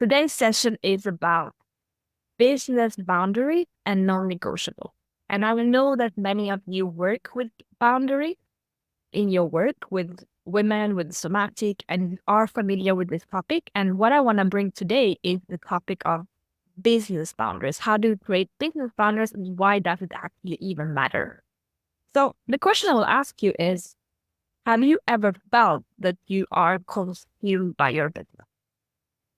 Today's session is about business boundary and non-negotiable. And I know that many of you work with boundary in your work with women with somatic and are familiar with this topic. And what I want to bring today is the topic of business boundaries. How do you create business boundaries and why does it actually even matter? So the question I will ask you is, have you ever felt that you are consumed by your business?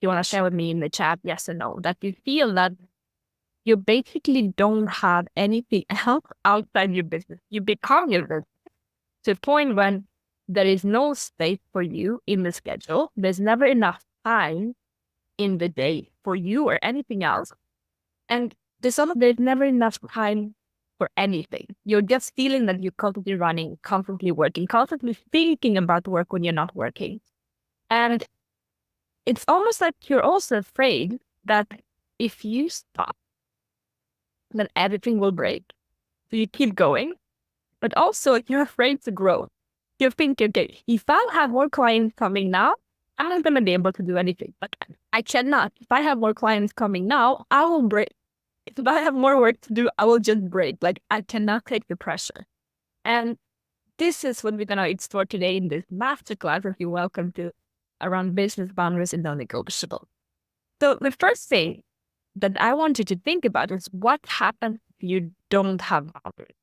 You want to share with me in the chat, yes or no, that you feel that you basically don't have anything else outside your business. You become your business to a point when there is no space for you in the schedule. There's never enough time in the day for you or anything else. And there's never enough time for anything. You're just feeling that you're constantly running, constantly working, constantly thinking about work when you're not working. And it's almost like you're also afraid that if you stop, then everything will break. So you keep going, but also you're afraid to grow. You think, okay, if I have more clients coming now, I'm not going to be able to do anything. But I cannot. If I have more clients coming now, I will break. If I have more work to do, I will just break. Like I cannot take the pressure. And this is what we're going to explore today in this masterclass that you're welcome to around business boundaries and non-negotiable. So the first thing that I want you to think about is what happens if you don't have boundaries.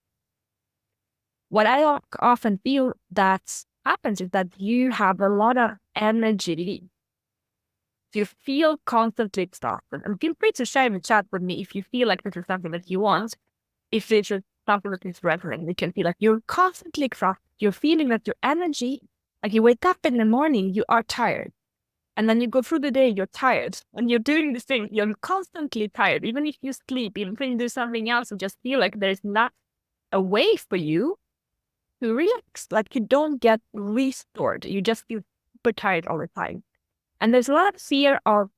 What I often feel that happens is that you have a lot of energy leak. You feel constantly exhausted. And feel free to share in the chat with me if you feel like this is something that you want. If it's just something that is relevant, you can feel like you're constantly exhausted. You're feeling that your energy, like you wake up in the morning, you are tired. And then you go through the day, you're tired. And you're doing this thing, you're constantly tired. Even if you sleep, even if you do something else, you just feel like there's not a way for you to relax. Like you don't get restored. You just feel super tired all the time. And there's a lot of fear of,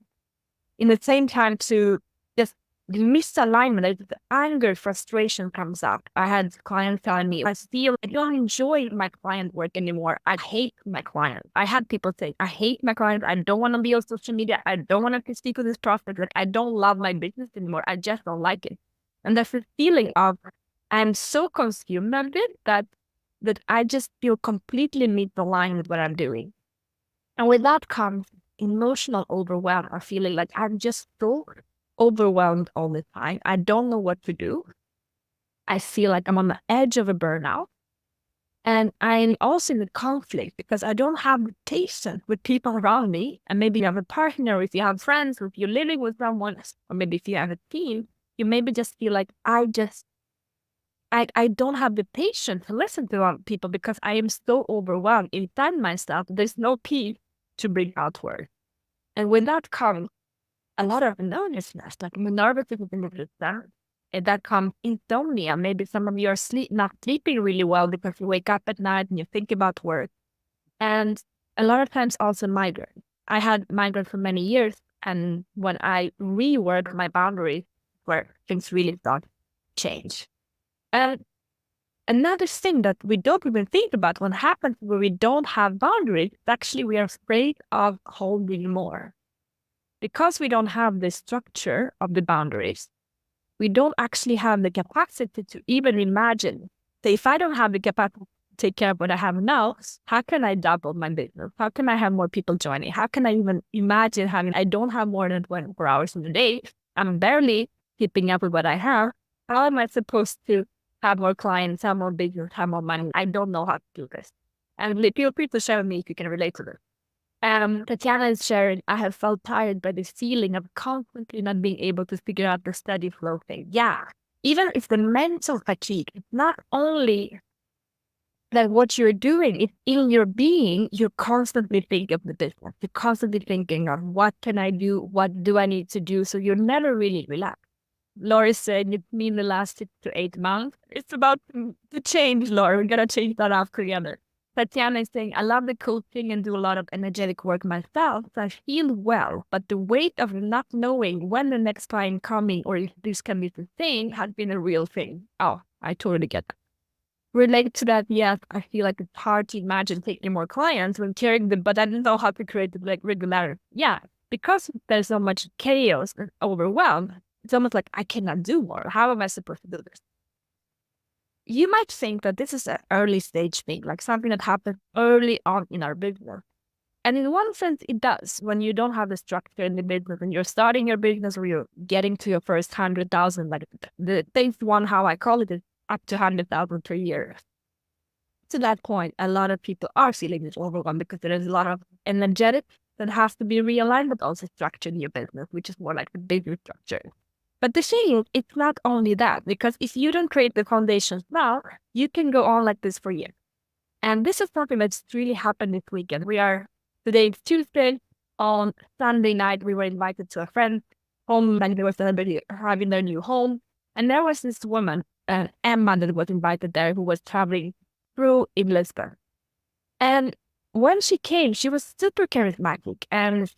in the same time, to just misalignment. There's the anger, frustration comes up. I had clients telling me, I feel I don't enjoy my client work anymore. I hate my client. I had people say, I hate my client. I don't want to be on social media. I don't want to speak with this prospect. Like, I don't love my business anymore. I just don't like it. And there's a feeling of, I'm so consumed of it that I just feel completely misaligned with what I'm doing. And with that comes emotional overwhelm or feeling like I'm just so overwhelmed all the time. I don't know what to do. I feel like I'm on the edge of a burnout. And I'm also in a conflict because I don't have patience with people around me. And maybe you have a partner, or if you have friends, or if you're living with someone, or maybe if you have a team, you maybe just feel like I don't have the patience to listen to other people because I am so overwhelmed inside myself. There's no peace to bring outward. And with that comes a lot of nervousness, like nervousness in the system. And that comes insomnia. Maybe some of you are not sleeping really well because you wake up at night and you think about work. And a lot of times also migraine. I had migraine for many years. And when I reworked my boundaries, where things really start to change. And another thing that we don't even think about what happens when we don't have boundaries, actually we are afraid of holding more. Because we don't have the structure of the boundaries, we don't actually have the capacity to even imagine. So if I don't have the capacity to take care of what I have now, how can I double my business? How can I have more people joining? How can I even imagine I don't have more than 24 hours in a day. I'm barely keeping up with what I have. How am I supposed to have more clients, have more business, have more money? I don't know how to do this. And feel free to share with me if you can relate to this. Tatiana is sharing, I have felt tired by this feeling of constantly not being able to figure out the study flow thing. Yeah, even if the mental fatigue, it's not only that what you're doing, it's in your being, you're constantly thinking of the business. You're constantly thinking of what can I do? What do I need to do? So you're never really relaxed. Laurie said, it's me in the last 6 to 8 months. It's about to change, Laurie. We're going to change that off together. Tatiana is saying, I love the coaching and do a lot of energetic work myself. So I feel well, but the weight of not knowing when the next client coming or if this can be sustained has been a real thing. Oh, I totally get that. Relate to that, yes, I feel like it's hard to imagine taking more clients when carrying them, but I don't know how to create the regularity. Yeah, because there's so much chaos and overwhelm, it's almost like I cannot do more. How am I supposed to do this? You might think that this is an early stage thing, like something that happened early on in our business. And in one sense, it does. When you don't have the structure in the business and you're starting your business or you're getting to your first 100,000, like the phase one, how I call it, is up to 100,000 per year. To that point, a lot of people are feeling this overwhelmed because there is a lot of energetic that has to be realigned, but also structure in your business, which is more like the bigger structure. But the thing is, it's not only that, because if you don't create the foundations now, you can go on like this for years. And this is something that's really happened this weekend. Today is Tuesday. On Sunday night, we were invited to a friend's home and they were celebrating having their new home. And there was this woman, Emma, that was invited there who was traveling through in Lisbon. And when she came, she was super charismatic. And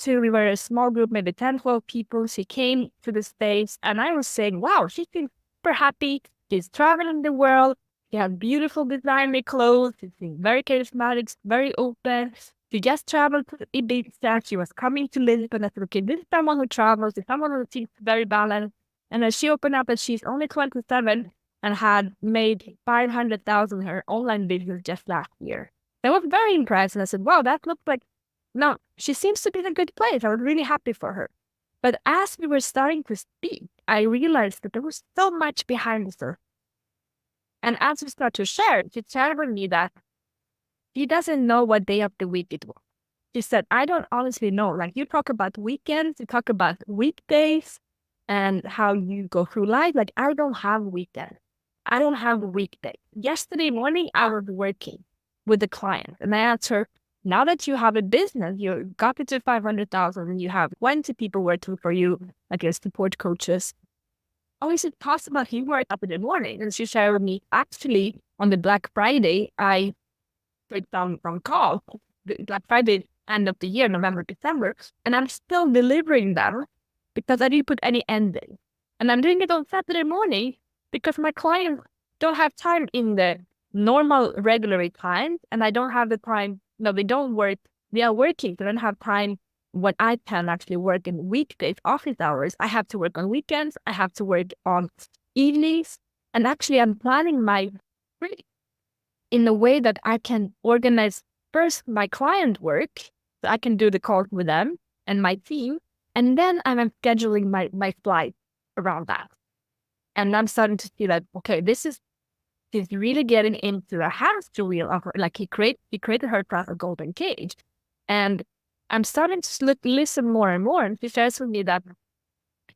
we were a small group, maybe 10, 12 people. She came to the States and I was saying, wow, she seems super happy. She's traveling the world. She has beautiful designer clothes. She seems very charismatic, very open. She just traveled to Ibiza. She was coming to Lisbon. I said, okay, this is someone who travels. This is someone who seems very balanced. And as she opened up that she's only 27 and had made 500,000 her online business just last year. I was very impressed and I said, wow, that looks like, no, she seems to be in a good place. I was really happy for her. But as we were starting to speak, I realized that there was so much behind her. And as we started to share, she shared with me that she doesn't know what day of the week it was. She said, I don't honestly know. Like you talk about weekends, you talk about weekdays and how you go through life. Like I don't have weekends. I don't have a weekday. Yesterday morning, I was working with the client and I asked her, now that you have a business, you got it to 500,000 and you have 20 people working for you, like your support coaches. Oh, is it possible he worked up in the morning? And she shared with me, actually, on the Black Friday, I took down from call, the Black Friday end of the year, November, December, and I'm still delivering them because I didn't put any end date. And I'm doing it on Saturday morning because my clients don't have time in the normal, regular time, and I don't have the time. No, they don't work. They are working. They don't have time when I can actually work in weekdays, office hours. I have to work on weekends. I have to work on evenings. And actually, I'm planning my break in a way that I can organize first my client work, so I can do the calls with them and my team. And then I'm scheduling my flight around that. And I'm starting to see that, okay, she's really getting into the hamster wheel of her, like he created her trust a golden cage. And I'm starting to listen more and more. And she shares with me that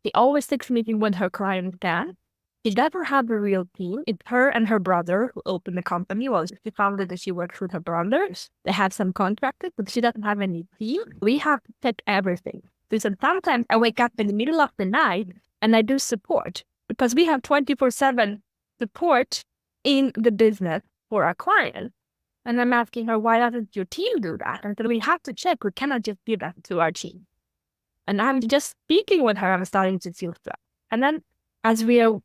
she always takes meeting when her client can. She never had a real team. It's her and her brother who opened the company. Well, she founded that she works with her brother. They have some contractors, but she doesn't have any team. We have to check everything. So sometimes I wake up in the middle of the night and I do support because we have 24/7 support in the business for our clients. And I'm asking her, why doesn't your team do that? And so we have to check. We cannot just give that to our team. And I'm just speaking with her. I'm starting to feel that. And then as we are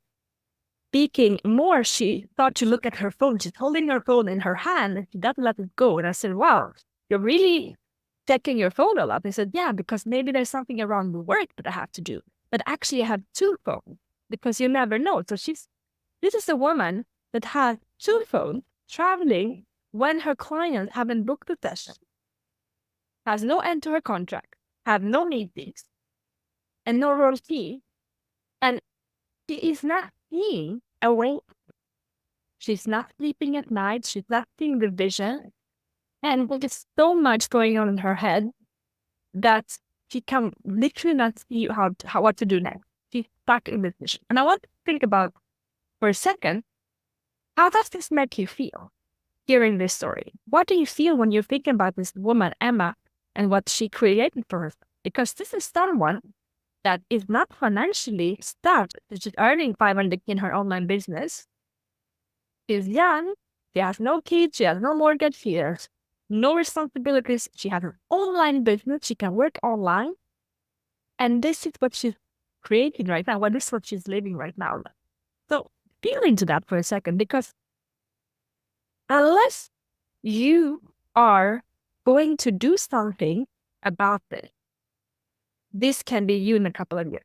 speaking more, she thought to look at her phone. She's holding her phone in her hand and she doesn't let it go. And I said, wow, you're really checking your phone a lot. They said, yeah, because maybe there's something around the work that I have to do. But actually I have two phones because you never know. So this is a woman that has two phones traveling when her clients haven't booked the session, has no end to her contract, have no meetings, and no routine. And she is not being awake. She's not sleeping at night. She's not seeing the vision. And there's so much going on in her head that she can literally not see what to do next. She's stuck in this vision. And I want to think about for a second, how does this make you feel hearing this story? What do you feel when you're thinking about this woman, Emma, and what she created for herself? Because this is someone that is not financially starved. She's earning 500 in her online business. She's young. She has no kids. She has no mortgage. She has no responsibilities. She has her online business. She can work online. And this is what she's creating right now. This is what she's living right now. So feel into that for a second, because unless you are going to do something about it, this can be you in a couple of years.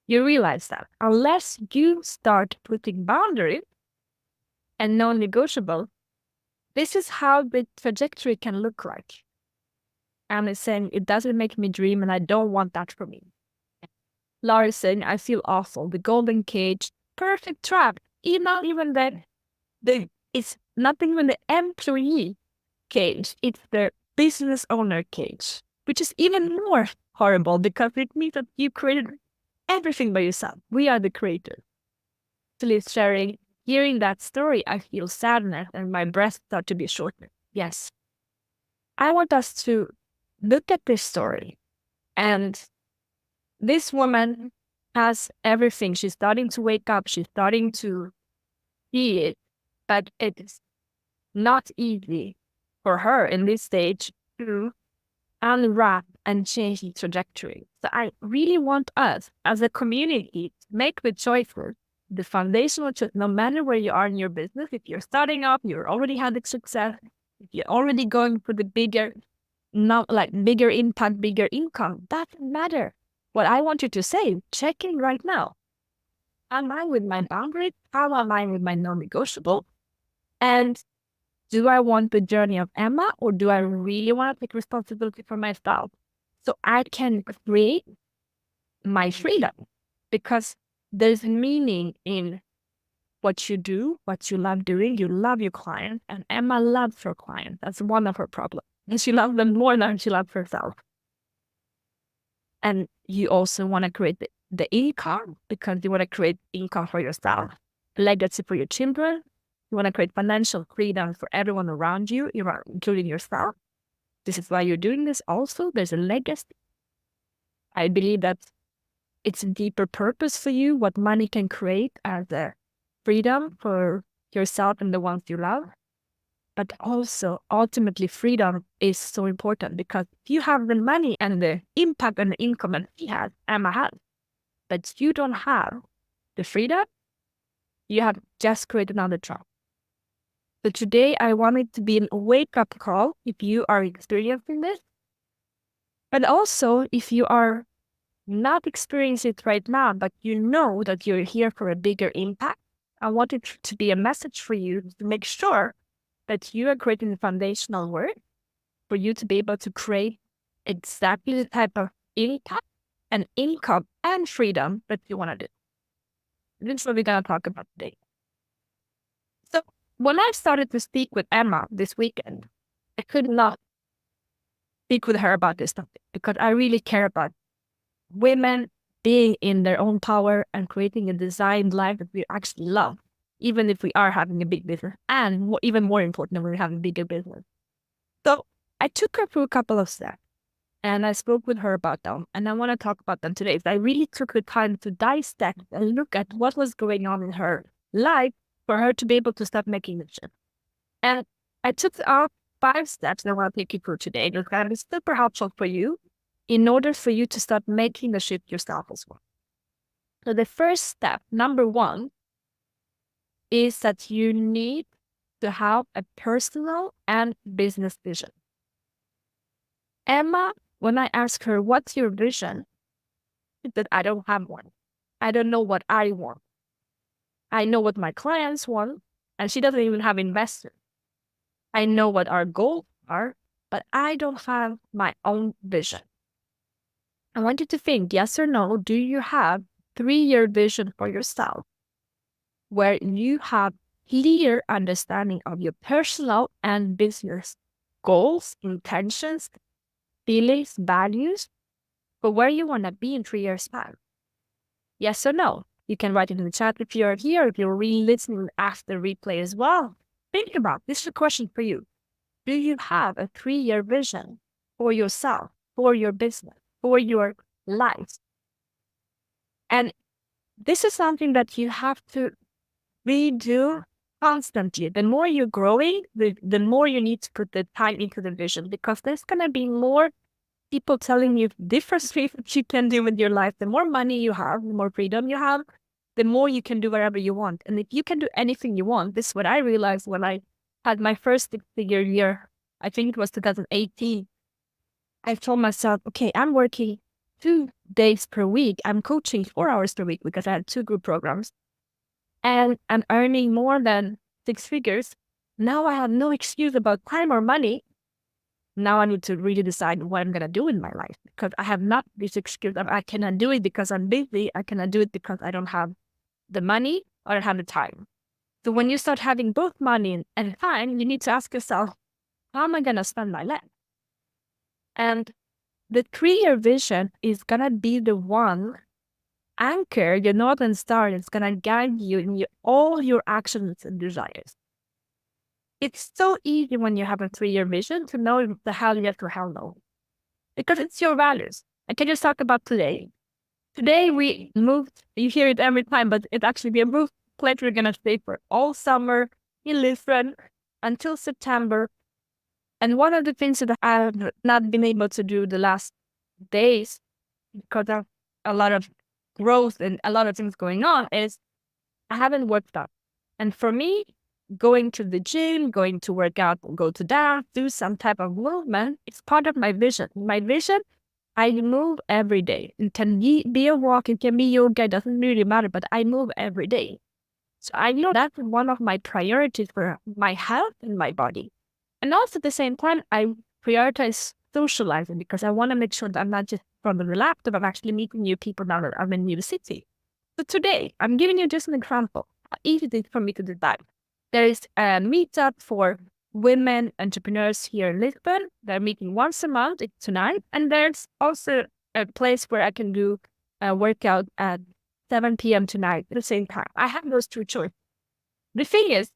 You realize that unless you start putting boundaries and non-negotiable, this is how the trajectory can look like. And it's saying, it doesn't make me dream and I don't want that for me. Laura is saying, I feel awful. The golden cage, perfect trap. Not even that. It's not even the employee cage. It's the business owner cage, which is even more horrible because it means that you created everything by yourself. We are the creators. Actually sharing, hearing that story, I feel sadness and my breath start to be shorter. Yes. I want us to look at this story, and this woman has everything. She's starting to wake up. She's starting to see it, but it's not easy for her in this stage to unwrap and change the trajectory. So I really want us as a community to make the choices, the foundational choice, no matter where you are in your business. If you're starting up, you're already having success, if you're already going for the bigger, not like bigger impact, bigger income, doesn't matter. What I want you to say, check in right now. Am I with my boundaries? How am I with my non-negotiable? And do I want the journey of Emma, or do I really want to take responsibility for myself so I can create my freedom? Because there's meaning in what you do, what you love doing. You love your client, and Emma loves her client. That's one of her problems. And she loves them more than she loves herself. And you also want to create the income because you want to create income for yourself, legacy for your children. You want to create financial freedom for everyone around you, including yourself. This is why you're doing this also. There's a legacy. I believe that it's a deeper purpose for you, what money can create as a freedom for yourself and the ones you love. But also, ultimately, freedom is so important because you have the money and the impact and the income that Emma has, but you don't have the freedom, you have just created another trap. So today, I want it to be a wake-up call if you are experiencing this. But also, if you are not experiencing it right now, but you know that you're here for a bigger impact, I want it to be a message for you to make sure that you are creating the foundational work for you to be able to create exactly the type of impact and income and freedom that you want to do. This is what we're going to talk about today. So when I started to speak with Emma this weekend, I could not speak with her about this topic because I really care about women being in their own power and creating a designed life that we actually love, even if we are having a big business, and even more important, when we're having a bigger business. So I took her through a couple of steps, and I spoke with her about them, and I want to talk about them today. So I really took the time to dissect and look at what was going on in her life for her to be able to start making the shift. And I took out 5 steps that I want to take you through today. That's going to be super helpful for you in order for you to start making the shift yourself as well. So the first step, number 1, is that you need to have a personal and business vision. Emma, when I asked her, what's your vision? She said, I don't have one. I don't know what I want. I know what my clients want, and she doesn't even have investors. I know what our goals are, but I don't have my own vision. I want you to think, yes or no, do you have 3-year vision for yourself where you have clear understanding of your personal and business goals, intentions, feelings, values, for where you want to be in 3 years' time? Yes or no? You can write it in the chat if you're here, if you're really listening after replay as well. Think about this is a question for you. Do you have a 3-year vision for yourself, for your business, for your life? And this is something that you have to redo constantly. The more you're growing, the more you need to put the time into the vision, because there's going to be more people telling you different things that you can do with your life. The more money you have, the more freedom you have, the more you can do whatever you want. And if you can do anything you want, this is what I realized when I had my first 6-figure year. I think it was 2018. I told myself, okay, I'm working 2 days per week. I'm coaching 4 hours per week because I had 2 group programs, and I'm earning more than 6 figures. Now I have no excuse about time or money. Now I need to really decide what I'm going to do in my life, because I have not this excuse of I cannot do it because I'm busy. I cannot do it because I don't have the money or I don't have the time. So when you start having both money and time, you need to ask yourself, how am I going to spend my life? And the 3-year vision is going to be the one anchor, your northern star, that's going to guide you in all your actions and desires. It's so easy when you have a 3-year vision to know the hell yes or hell no, because it's your values. I can just talk about today. Today we moved, you hear it every time, but it actually be a moved place we're going to stay for all summer in Lisbon until September. And one of the things that I have not been able to do the last days, because of a lot of growth and a lot of things going on, is I haven't worked out. And for me, going to the gym, going to work out, go to dance, do some type of movement, it's part of my vision. My vision, I move every day. It can be a walk, it can be yoga, it doesn't really matter, but I move every day. So I know that's one of my priorities for my health and my body. And also at the same time, I prioritize socializing because I want to make sure that I'm not just from the laptop, I'm actually meeting new people now that I'm in a new city. So today, I'm giving you just an example how easy it is for me to do that. There is a meetup for women entrepreneurs here in Lisbon. They're meeting once a month. It's tonight. And there's also a place where I can do a workout at 7 p.m. tonight at the same time. I have those 2 choices. The thing is,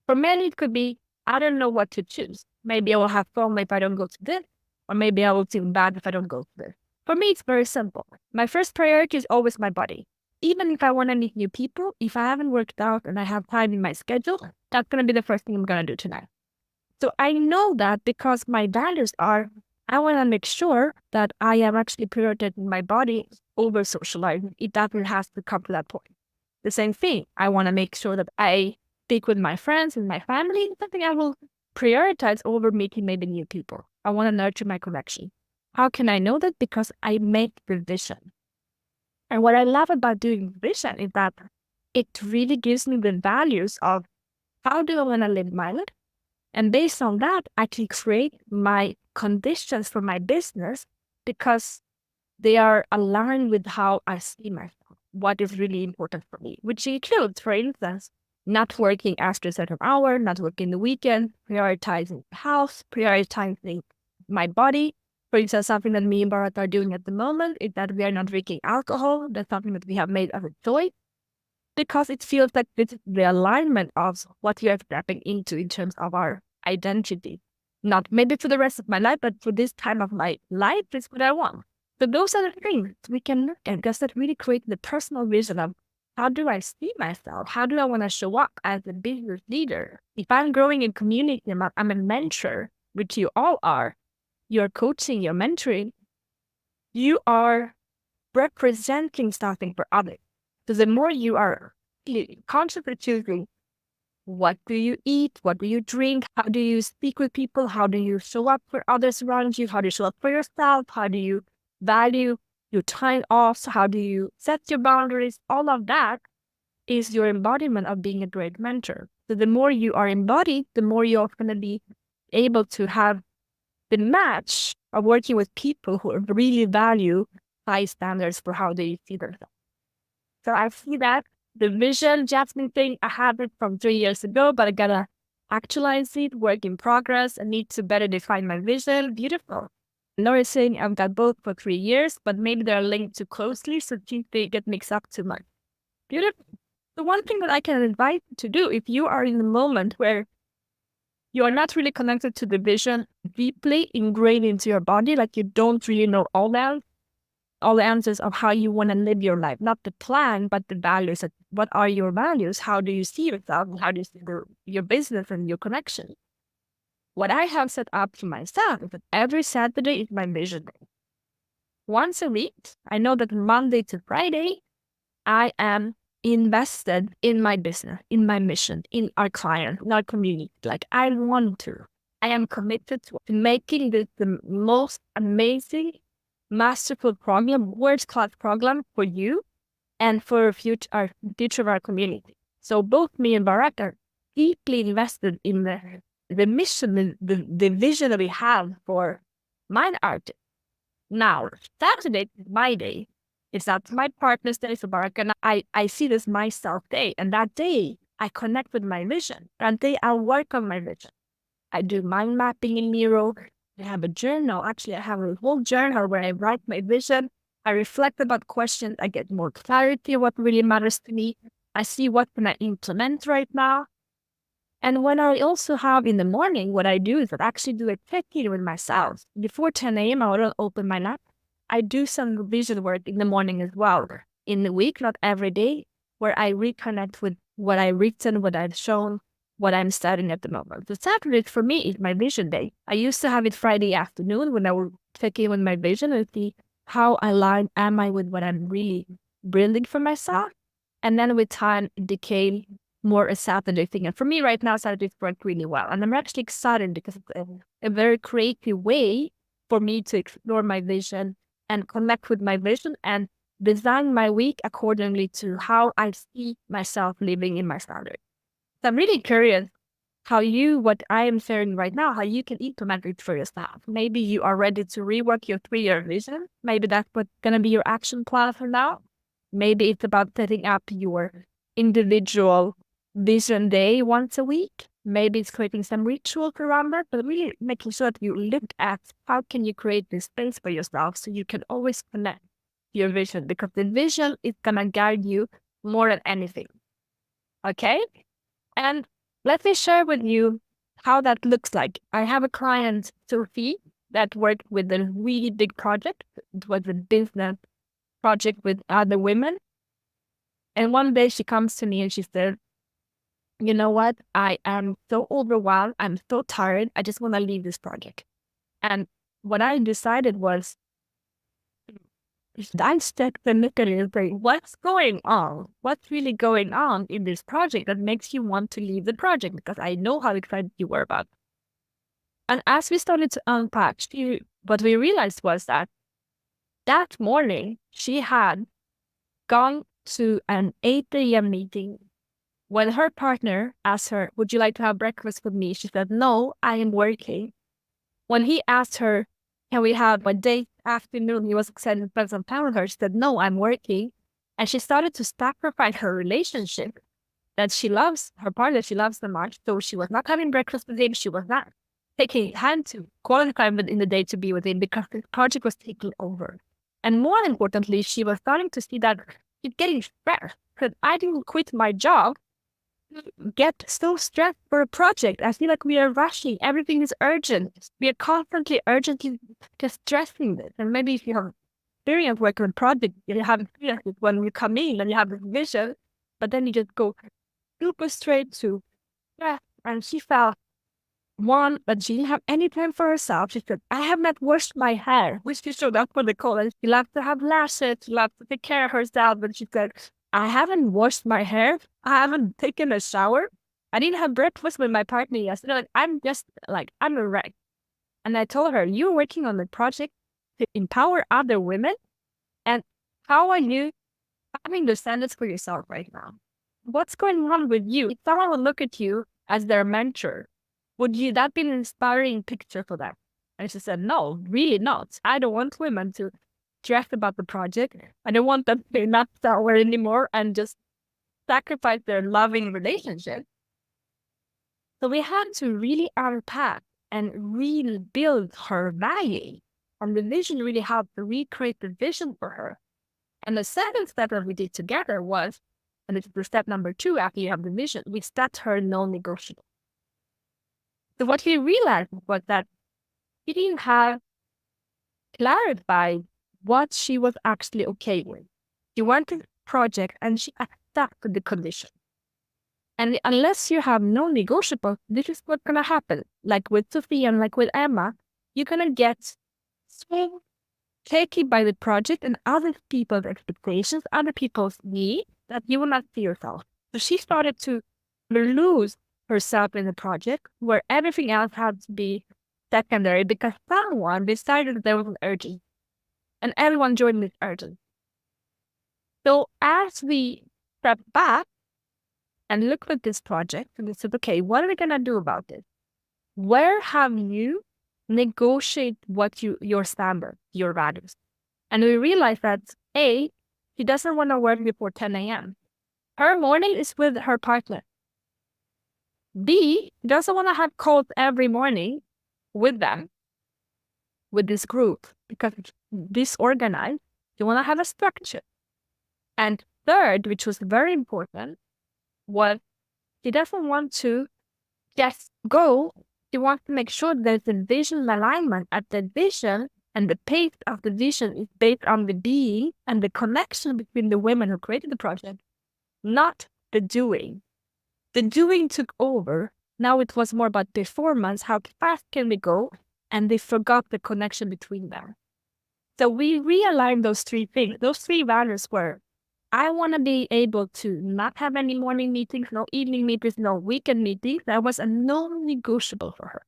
for many, it could be, I don't know what to choose. Maybe I will have fun if I don't go to this, or maybe I will feel bad if I don't go to this. For me, it's very simple. My first priority is always my body. Even if I want to meet new people, if I haven't worked out and I have time in my schedule, that's going to be the first thing I'm going to do tonight. So I know that because my values are, I want to make sure that I am actually prioritizing my body over socializing, if that will have to come to that point. The same thing, I want to make sure that I speak with my friends and my family, something I will prioritize over meeting maybe new people. I want to nurture my connection. How can I know that? Because I make the vision. And what I love about doing vision is that it really gives me the values of how do I want to live my life? And based on that, I can create my conditions for my business because they are aligned with how I see myself, what is really important for me, which includes, for instance, not working after a certain hour, not working the weekend, prioritizing health, prioritizing my body. For instance, something that me and Bharat are doing at the moment is that we are not drinking alcohol. That's something that we have made as a choice because it feels like this is the alignment of what we are stepping into in terms of our identity. Not maybe for the rest of my life, but for this time of my life, is what I want. So those are the things we can look at because that really create the personal vision of how do I see myself? How do I want to show up as a business leader? If I'm growing in community, I'm a mentor, which you all are. You're coaching, you're mentoring. You are representing something for others. So the more you are consciously choosing what do you eat, what do you drink, how do you speak with people, how do you show up for others around you, how do you show up for yourself, how do you value your time off, how do you set your boundaries, all of that is your embodiment of being a great mentor. So the more you are embodied, the more you're going to be able to have the match of working with people who really value high standards for how they see themselves. So I see that the vision Jasmine thing, I have it from 3 years ago, but I gotta actualize it, work in progress. I need to better define my vision. Beautiful. Noticing I've got both for 3 years, but maybe they're linked too closely, so they get mixed up too much. Beautiful. The one thing that I can advise you to do if you are in a moment where you are not really connected to the vision deeply ingrained into your body, like you don't really know all the answers of how you want to live your life, not the plan, but the values. What are your values? How do you see yourself? How do you see your business and your connection? What I have set up for myself is that every Saturday is my vision day. Once a week, I know that Monday to Friday, I am invested in my business, in my mission, in our client, in our community. Like I want to. I am committed to making this the most amazing masterful program, world-class program for you and for future of our community. So both me and Barak are deeply invested in the mission, the vision that we have for Mind Art. Now, Saturday is my day. It's not my partner's day, so Barak and I see this myself day. And that day, I connect with my vision. That day, I work on my vision. I do mind mapping in Miro. I have a journal. Actually, I have a whole journal where I write my vision. I reflect about questions. I get more clarity of what really matters to me. I see what can I implement right now. And when I also have in the morning, what I do is I actually do a check-in with myself. Before 10 a.m., I don't open my laptop. I do some vision work in the morning as well. In the week, not every day, where I reconnect with what I've written, what I've shown, what I'm studying at the moment. So Saturday for me is my vision day. I used to have it Friday afternoon when I would check in with my vision and see how aligned am I with what I'm really building for myself. And then with time, it became more a Saturday thing. And for me right now, Saturdays work really well. And I'm actually excited because it's a very creative way for me to explore my vision and connect with my vision and design my week accordingly to how I see myself living in my Saturday. So I'm really curious how what I am sharing right now, how you can implement it for yourself. Maybe you are ready to rework your 3-year vision. Maybe that's what's going to be your action plan for now. Maybe it's about setting up your individual vision day once a week. Maybe it's creating some ritual to remember, but really making sure that you look at how can you create this space for yourself so you can always connect your vision, because the vision is going to guide you more than anything. Okay? And let me share with you how that looks like. I have a client, Sophie, that worked with a really big project. It was a business project with other women. And one day she comes to me and she said, you know what? I am so overwhelmed. I'm so tired. I just want to leave this project. And what I decided was, I stepped and looked at it and say, what's going on? What's really going on in this project that makes you want to leave the project? Because I know how excited you were about it. And as we started to unpack, what we realized was that morning she had gone to an 8 a.m. meeting. When her partner asked her, would you like to have breakfast with me? She said, no, I am working. When he asked her, can we have a date afternoon? He was excited to spend some time with her. She said, no, I'm working. And she started to sacrifice her relationship that she loves, her partner she loves so much. So she was not having breakfast with him. She was not taking time to quality time in the day to be with him because the project was taking over. And more importantly, she was starting to see that she's getting stressed because I didn't quit my job get so stressed for a project. I feel like we are rushing. Everything is urgent. We are constantly urgently just stressing this. And maybe if you have experience working on project, you have experience when you come in and you have this vision, but then you just go super straight to stress. And she felt but she didn't have any time for herself. She said, I have not washed my hair, which she showed up for the call. And she loves to have lashes, she loves to take care of herself. But she said, I haven't washed my hair. I haven't taken a shower. I didn't have breakfast with my partner yesterday. I'm a wreck. And I told her, you're working on the project to empower other women. And how are you having the standards for yourself right now? What's going on with you? If someone would look at you as their mentor, would that be an inspiring picture for them? And she said, no, really not. I don't want women to stress about the project. I don't want them to not sour anymore and just sacrifice their loving relationship. So we had to really unpack and rebuild her value. And the vision really helped to recreate the vision for her. And the second step that we did together was, and it's the step number 2 after you have the vision, we set her non-negotiable. So what we realized was that she didn't have clarified what she was actually okay with. She wanted a project and she accepted the condition. And unless you have non-negotiable, this is what's going to happen. Like with Sophie and like with Emma, you're going to get so taken by the project and other people's expectations, other people's needs, that you will not see yourself. So she started to lose herself in the project where everything else had to be secondary because someone decided there was an urgency. And everyone joined this urgent. So as we step back and look at this project, and we said, okay, what are we going to do about this? Where have you negotiated your standard, your values? And we realized that A, she doesn't want to work before 10 a.m. Her morning is with her partner. B, doesn't want to have calls every morning with them, with this group, because it's disorganized. You want to have a structure. And third, which was very important, was she doesn't want to just go. She wants to make sure there's a vision alignment at the vision, and the pace of the vision is based on the being and the connection between the women who created the project, not the doing. The doing took over. Now it was more about performance. How fast can we go? And they forgot the connection between them. So we realigned those three things. Those three values were, I want to be able to not have any morning meetings, no evening meetings, no weekend meetings. That was a non-negotiable for her.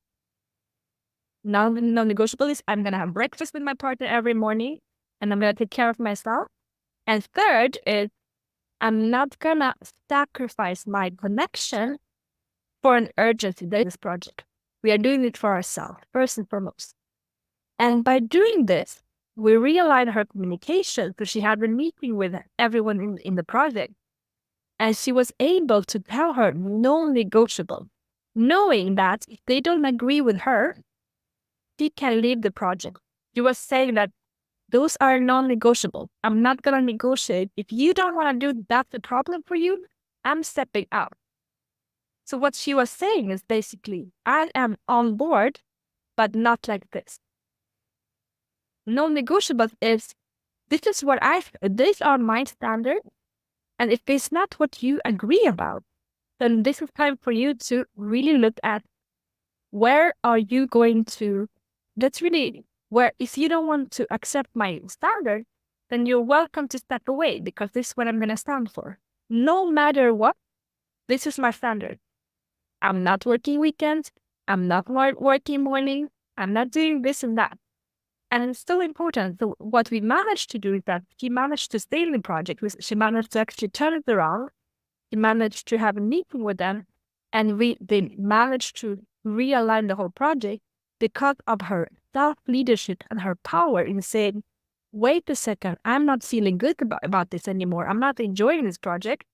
Non-negotiable is I'm going to have breakfast with my partner every morning, and I'm going to take care of myself. And third is I'm not going to sacrifice my connection for an urgency. That is this project. We are doing it for ourselves, first and foremost. And by doing this, we realigned her communication. So she had a meeting with everyone in the project. And she was able to tell her non-negotiable, knowing that if they don't agree with her, she can leave the project. She was saying that those are non-negotiable. I'm not going to negotiate. If you don't want to do, that's the problem for you. I'm stepping out. So what she was saying is basically, I am on board, but not like this. Non-negotiable is, these are my standards. And if it's not what you agree about, then this is time for you to really look at where are you going to, if you don't want to accept my standard, then you're welcome to step away, because this is what I'm going to stand for. No matter what, this is my standard. I'm not working weekends. I'm not working mornings. I'm not doing this and that. And it's so important. So what we managed to do is that she managed to stay in the project. She managed to actually turn it around. She managed to have a meeting with them. And they managed to realign the whole project because of her self-leadership and her power in saying, wait a second, I'm not feeling good about this anymore. I'm not enjoying this project.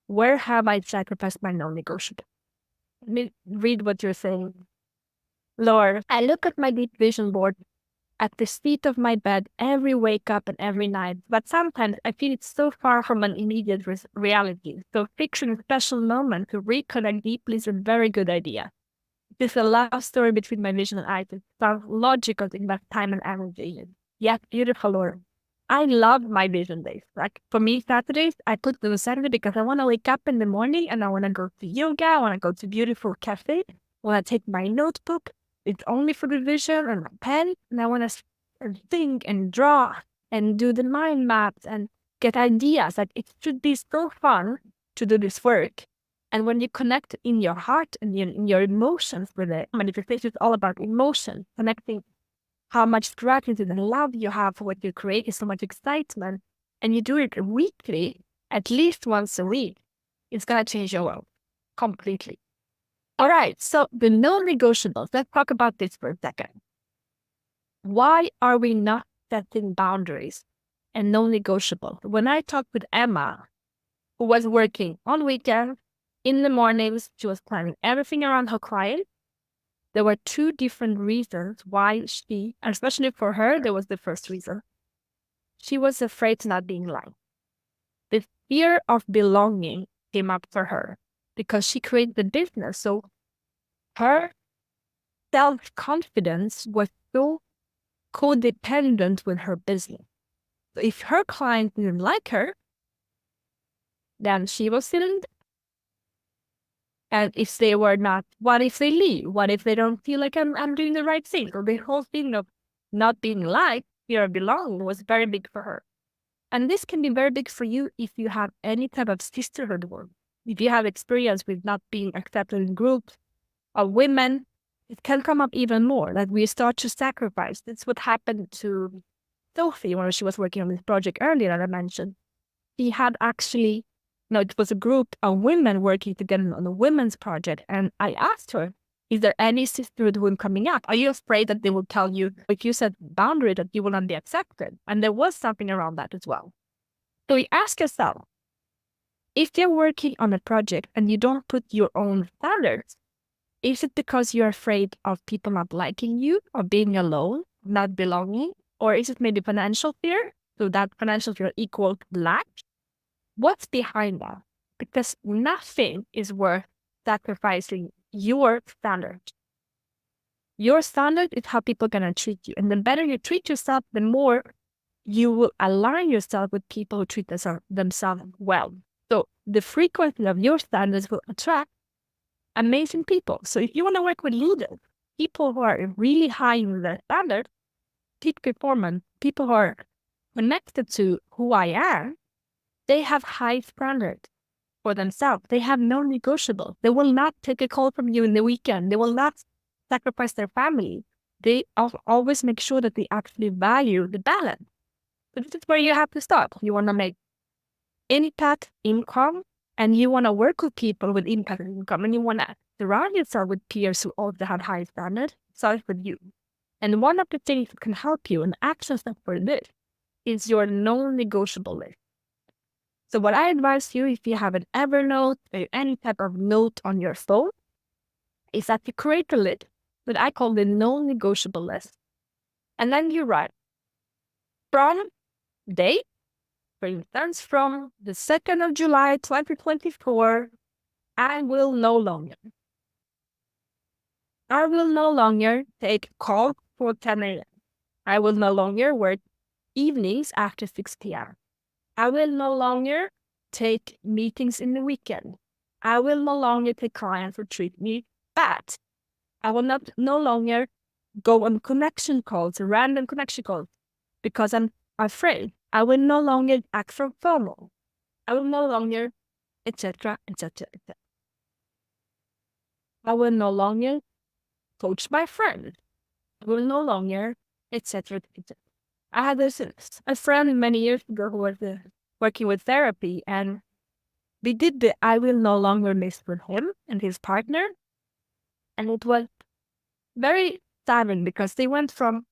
Where have I sacrificed my non-negotiable? Let me read what you're saying. Lord, I look at my deep vision board at the feet of my bed every wake up and every night, but sometimes I feel it's so far from an immediate reality. So fixing a special moment to reconnect deeply is a very good idea. It is a love story between my vision and eyes. It sounds logical to invest time and energy in. Yes, beautiful, Lord. I love my vision days. Like for me, Saturdays, I put them Saturday because I want to wake up in the morning and I want to go to yoga. I want to go to beautiful cafe. I want to take my notebook. It's only for the vision and my pen. And I want to think and draw and do the mind maps and get ideas. Like it should be so fun to do this work. And when you connect in your heart and in your emotions with it, manifestation is all about emotion, connecting how much gratitude and love you have for what you create, is so much excitement, and you do it weekly, at least once a week, it's going to change your world completely. All right, so the non-negotiables, let's talk about this for a second. Why are we not setting boundaries and non-negotiable? When I talked with Emma, who was working on weekends, in the mornings, she was planning everything around her client. There were two different reasons why she, especially for her, there was the first reason. She was afraid of not being liked. The fear of belonging came up for her because she created the business. So her self-confidence was so codependent with her business. So if her client didn't like her, then she was feeling. And if they were not, what if they leave? What if they don't feel like I'm doing the right thing? So the whole thing of not being liked, fear of belonging, was very big for her. And this can be very big for you if you have any type of sisterhood work. If you have experience with not being accepted in groups of women, it can come up even more. Like we start to sacrifice. That's what happened to Sophie, when she was working on this project earlier that I mentioned, she had actually, it was a group of women working together on a women's project. And I asked her, is there any sisterhood coming up? Are you afraid that they will tell you, if you set boundary, that you will not be accepted? And there was something around that as well. So you ask yourself, if you're working on a project and you don't put your own standards, is it because you're afraid of people not liking you or being alone, not belonging? Or is it maybe financial fear? So that financial fear equals lack? What's behind that? Because nothing is worth sacrificing your standard. Your standard is how people are going to treat you. And the better you treat yourself, the more you will align yourself with people who treat themselves well. So the frequency of your standards will attract amazing people. So if you want to work with leaders, people who are really high in their standards, peak performance, people who are connected to who I am, they have high standards for themselves. They have non-negotiables. They will not take a call from you in the weekend. They will not sacrifice their family. They always make sure that they actually value the balance. So this is where you have to start. You want to make impact income, and you want to work with people with impact income, and you want to surround yourself with peers who also have high standards. Start with you. And one of the things that can help you, an action step for this, is your non-negotiable list. So what I advise you, if you have an Evernote or any type of note on your phone, is that you create a list that I call the non-negotiable list. And then you write from date, for instance, from the 2nd of July, 2024, I will no longer take calls for 10 a.m. I will no longer work evenings after 6 p.m. I will no longer take meetings in the weekend. I will no longer take clients who treat me bad. I will no longer go on connection calls, random connection calls, because I'm afraid. I will no longer act from FOMO. I will no longer, etc., etc., etc. I will no longer coach my friend. I will no longer, etc., etc. I had a friend many years ago who was working with therapy, and we did the I will no longer list with him and his partner. And it was very sad because they went from,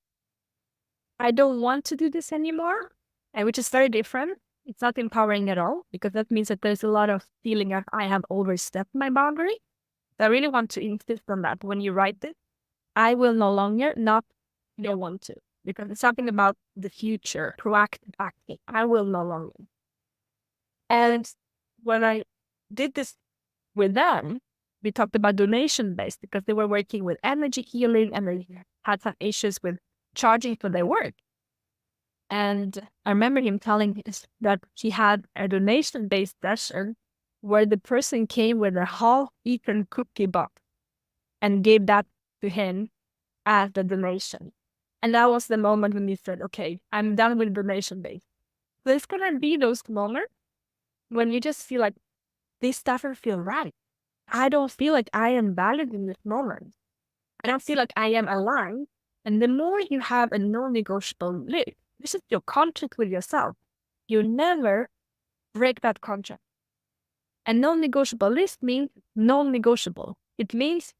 I don't want to do this anymore, and which is very different. It's not empowering at all, because that means that there's a lot of feeling of I have overstepped my boundary. So I really want to insist on that when you write this. I will no longer, not don't want to, because it's something about the future, proactive acting. I will no longer. And when I did this with them, we talked about donation-based, because they were working with energy healing and they had some issues with charging for their work. And I remember him telling us that he had a donation-based session where the person came with a half-eaten cookie box and gave that to him as the donation. And that was the moment when he said, okay, I'm done with donation-based. So it's going to be those moments when you just feel like this doesn't feel right. I don't feel like I am valid in this moment. I don't feel like I am aligned. And the more you have a non-negotiable list, this is your contract with yourself. You never break that contract. A non-negotiable list means non-negotiable. It means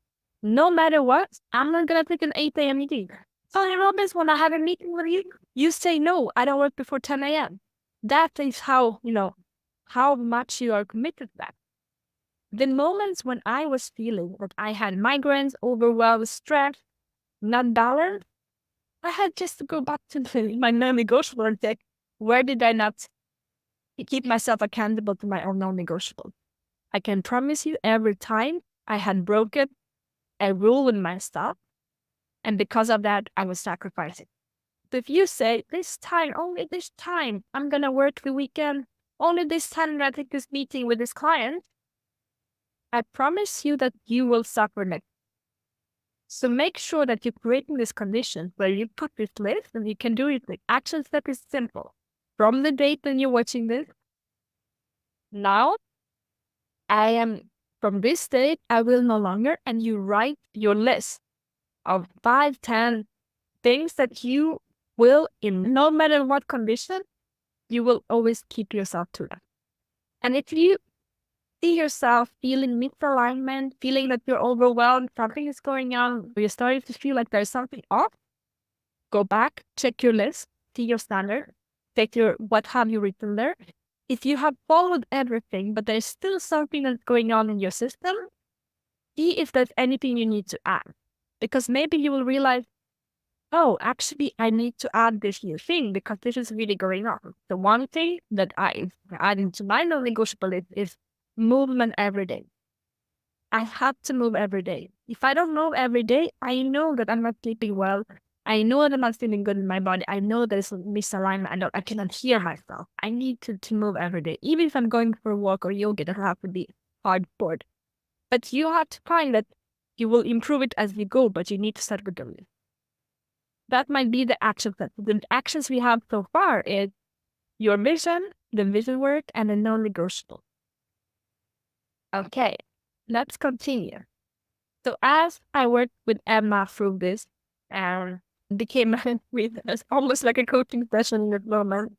no matter what, I'm not going to take an 8 a.m. meeting. So Robbins, when I have a meeting with you, you say no, I don't work before 10 a.m. That is how, how much you are committed to that. The moments when I was feeling that I had migraines, overwhelmed, stressed, not balanced, I had just to go back to my non-negotiable and say, where did I not keep myself accountable to my own non-negotiable? I can promise you every time I had broken a rule with myself, and because of that, I was sacrificing. So if you say, this time, only this time, I'm going to work the weekend, only this time I take this meeting with this client, I promise you that you will suffer next. So make sure that you're creating this condition where you put this list, and you can do it. The action step is simple. From the date when you're watching this, now I am, from this date, I will no longer, and you write your list of 5, 10 things that you will, in no matter what condition, you will always keep yourself to that. And if you see yourself feeling misalignment, feeling that you're overwhelmed, something is going on, you're starting to feel like there's something off, go back, check your list, see your standard, check what have you written there. If you have followed everything, but there's still something that's going on in your system, see if there's anything you need to add. Because maybe you will realize, oh, actually, I need to add this new thing because this is really going on. The one thing that I add into my non-negotiable is movement every day. I have to move every day. If I don't move every day, I know that I'm not sleeping well. I know that I'm not feeling good in my body. I know there's a misalignment. I cannot hear myself. I need to move every day. Even if I'm going for a walk or yoga, it doesn't have to be hardcore. But you have to find that you will improve it as you go, but you need to start with the list. That might be the actions. The actions we have so far is your vision, the vision work, and the non-negotiable. Okay, let's continue. So as I worked with Emma through this and became with almost like a coaching session in the moment,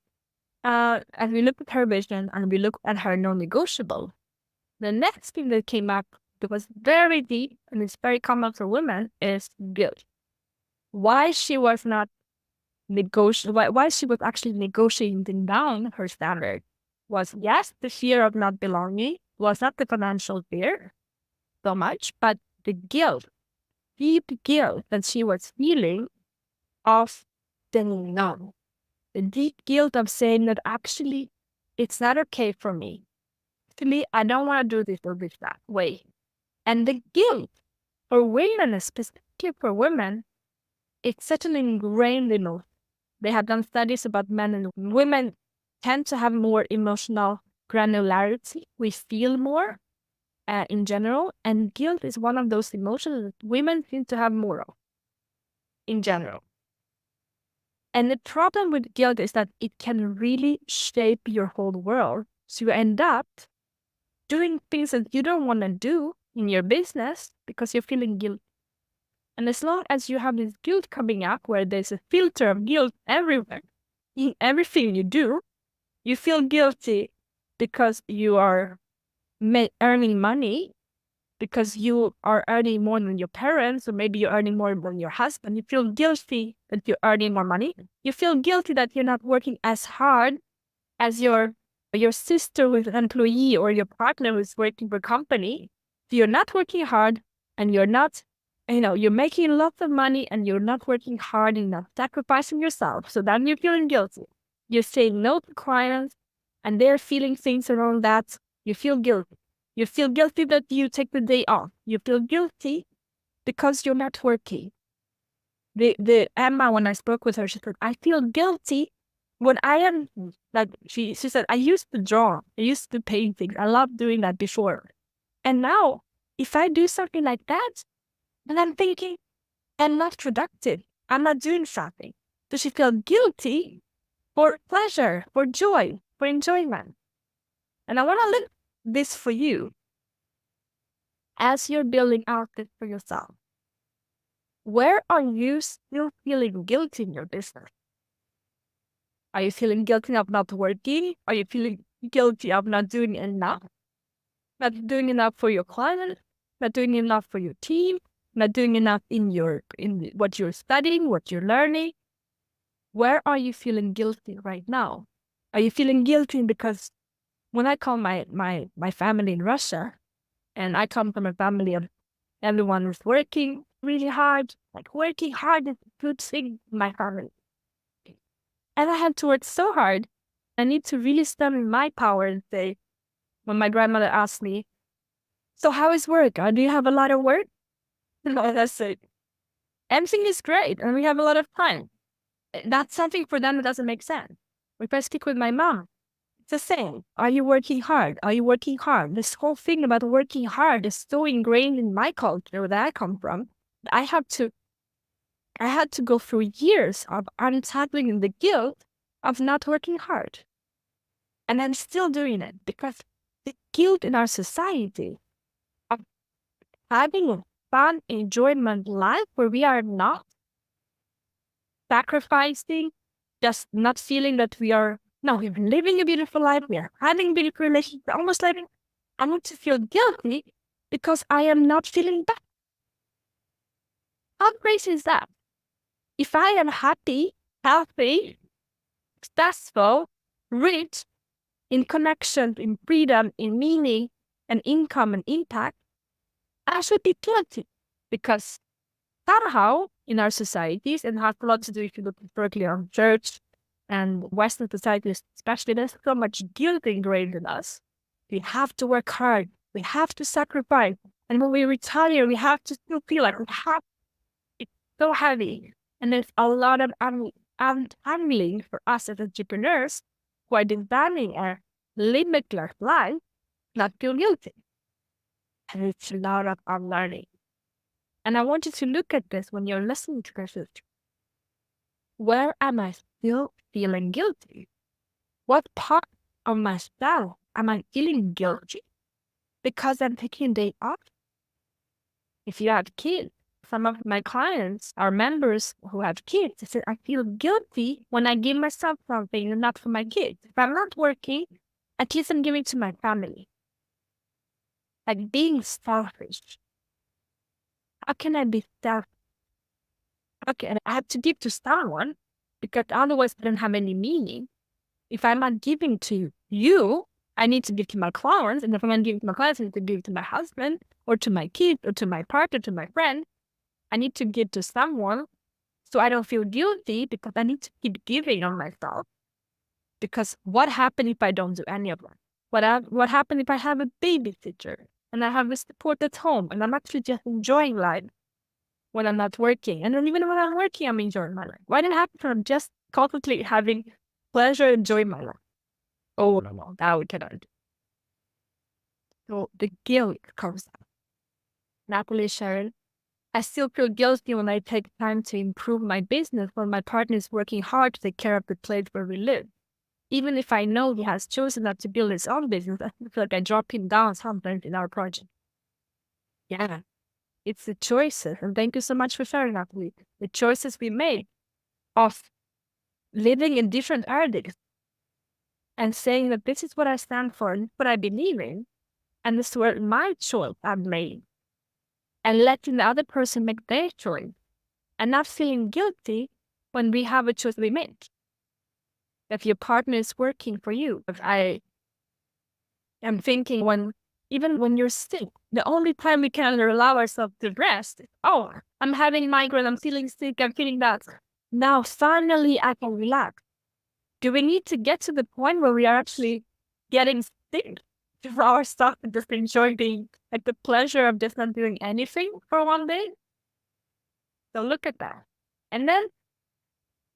as we looked at her vision and we looked at her non-negotiable, the next thing that came up that was very deep and it's very common for women is guilt. Why she was not why she was actually negotiating down her standard was, yes, the fear of not belonging, was not the financial fear so much, but the guilt, deep guilt that she was feeling of saying no. The deep guilt of saying that actually it's not okay for me. Actually, I don't want to do this or this that way. And the guilt for women, specifically for women, it's such an ingrained emotion. They have done studies about men and women tend to have more emotional granularity. We feel more in general, and guilt is one of those emotions that women seem to have more of in general. And the problem with guilt is that it can really shape your whole world. So you end up doing things that you don't want to do in your business because you're feeling guilty. And as long as you have this guilt coming up, where there's a filter of guilt everywhere, in everything you do, you feel guilty because you are earning money, because you are earning more than your parents, or maybe you're earning more than your husband. You feel guilty that you're earning more money. You feel guilty that you're not working as hard as your sister who's an employee or your partner who's working for a company. So you're not working hard and you're not, you're making lots of money and you're not working hard and not sacrificing yourself. So then you're feeling guilty. You're saying no to clients and they're feeling things around that. You feel guilty. You feel guilty that you take the day off. You feel guilty because you're not working. The Emma, when I spoke with her, she said, I feel guilty when I am, like, she said, I used to draw. I used to paint things. I loved doing that before. And now, if I do something like that, then I'm thinking, I'm not productive. I'm not doing something. So she felt guilty for pleasure, for joy, for enjoyment. And I want to look this for you as you're building out this for yourself. Where are you still feeling guilty in your business? Are you feeling guilty of not working? Are you feeling guilty of not doing enough? Not doing enough for your client? Not doing enough for your team? Not doing enough in what you're studying, what you're learning? Where are you feeling guilty right now? Are you feeling guilty because when I call my family in Russia, and I come from a family of everyone who's working really hard, like working hard is a good thing in my family. And I had to work so hard. I need to really stand in my power and say, when my grandmother asked me, so how is work? Do you have a lot of work? And I said, everything is great and we have a lot of time. That's something for them that doesn't make sense. If I speak with my mom, it's the same. Are you working hard? Are you working hard? This whole thing about working hard is so ingrained in my culture where I come from. I had to go through years of untangling the guilt of not working hard. And I'm still doing it because the guilt in our society of having a fun, enjoyment life where we are not sacrificing, just not feeling that we're living a beautiful life, we are having beautiful relationships, almost like I need to feel guilty because I am not feeling bad. How crazy is that? If I am happy, healthy, successful, rich, in connection, in freedom, in meaning, and income and impact, I should be guilty because somehow in our societies, and has a lot to do if you look historically on church and Western societies, especially, there's so much guilt ingrained in us. We have to work hard. We have to sacrifice. And when we retire, we have to still feel like we have. It's so heavy. And there's a lot of untangling for us as entrepreneurs who are designing a limitless life, not feel guilty. And it's a lot of unlearning. And I want you to look at this when you're listening to this. Where am I still feeling guilty? What part of myself am I feeling guilty because I'm taking a day off? If you have kids, some of my clients are members who have kids. They said, I feel guilty when I give myself something and not for my kids. If I'm not working, at least I'm giving to my family. Like being selfish. How can I be selfish? Okay, and I have to give to someone because otherwise it doesn't have any meaning. If I'm not giving to you, I need to give to my clients. And if I'm not giving to my clients, I need to give to my husband or to my kid or to my partner, to my friend. I need to give to someone so I don't feel guilty because I need to keep giving on myself. Because what happens if I don't do any of that? What happens if I have a babysitter and I have a support at home and I'm actually just enjoying life when I'm not working? And then even when I'm working, I'm enjoying my life. Why did it happen when I'm just constantly having pleasure, enjoying my life? Oh, no, that we cannot do. So the guilt comes out. Natalie, Sharon, I still feel guilty when I take time to improve my business when my partner is working hard to take care of the place where we live. Even if I know he has chosen not to build his own business, I feel like I drop him down sometimes in our project. Yeah, it's the choices. And thank you so much for sharing, Natalie. The choices we made of living in different paradigms and saying that this is what I stand for and what I believe in, and this is what my choice I've made. And letting the other person make their choice and not feeling guilty when we have a choice we made. If your partner is working for you, if I am thinking even when you're sick, the only time we can allow ourselves to rest is, oh, I'm having migraine, I'm feeling sick, I'm feeling that. Now, finally, I can relax. Do we need to get to the point where we are actually getting sick for our stuff and just enjoy being like the pleasure of just not doing anything for one day? So look at that. And then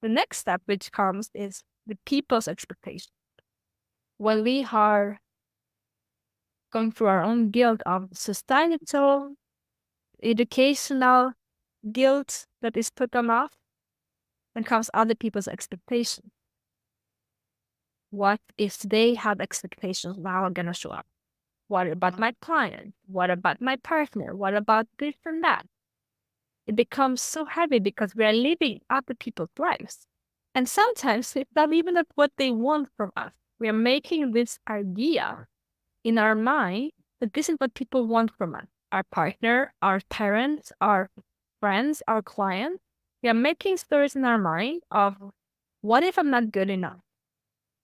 the next step which comes is the people's expectation. When we are going through our own guilt of societal, educational guilt that is put on us, then comes other people's expectation. What if they have expectations now are going to show up? What about my client? What about my partner? What about this and that? It becomes so heavy because we are living other people's lives. And sometimes it's not even what they want from us. We are making this idea in our mind that this is what people want from us. Our partner, our parents, our friends, our clients. We are making stories in our mind of what if I'm not good enough?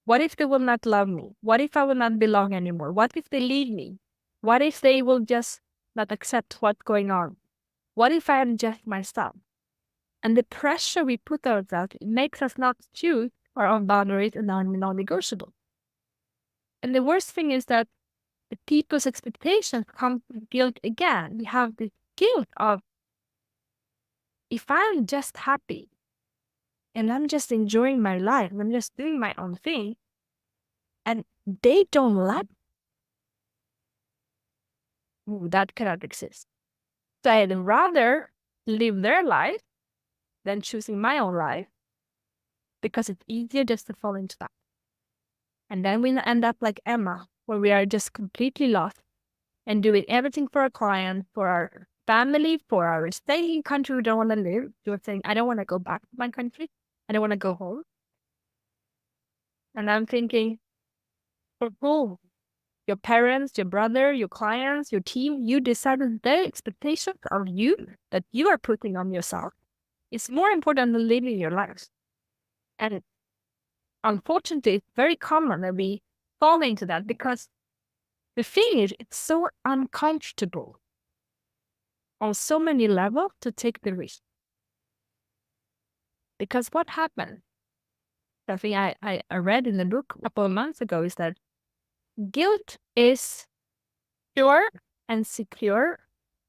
What if they will not love me? What if I will not belong anymore? What if they leave me? What if they will just not accept what's going on? What if I am just myself? And the pressure we put ourselves makes us not choose our own boundaries and non-negotiable. And the worst thing is that the people's expectations come with guilt again. We have the guilt of, if I'm just happy and I'm just enjoying my life, I'm just doing my own thing, and they don't like, that cannot exist. So I'd rather live their life than choosing my own life because it's easier just to fall into that. And then we end up like Emma, where we are just completely lost and doing everything for our client, for our family, for our staying country we don't want to live. You're saying, I don't want to go back to my country. and I want to go home. And I'm thinking, for whom? Your parents, your brother, your clients, your team, you decided their expectations of you that you are putting on yourself. It's more important than living your life. And unfortunately, it's very common that we fall into that because the thing is, it's so uncomfortable on so many levels to take the risk. Because what happened, something I read in the book a couple of months ago, is that guilt is pure and secure.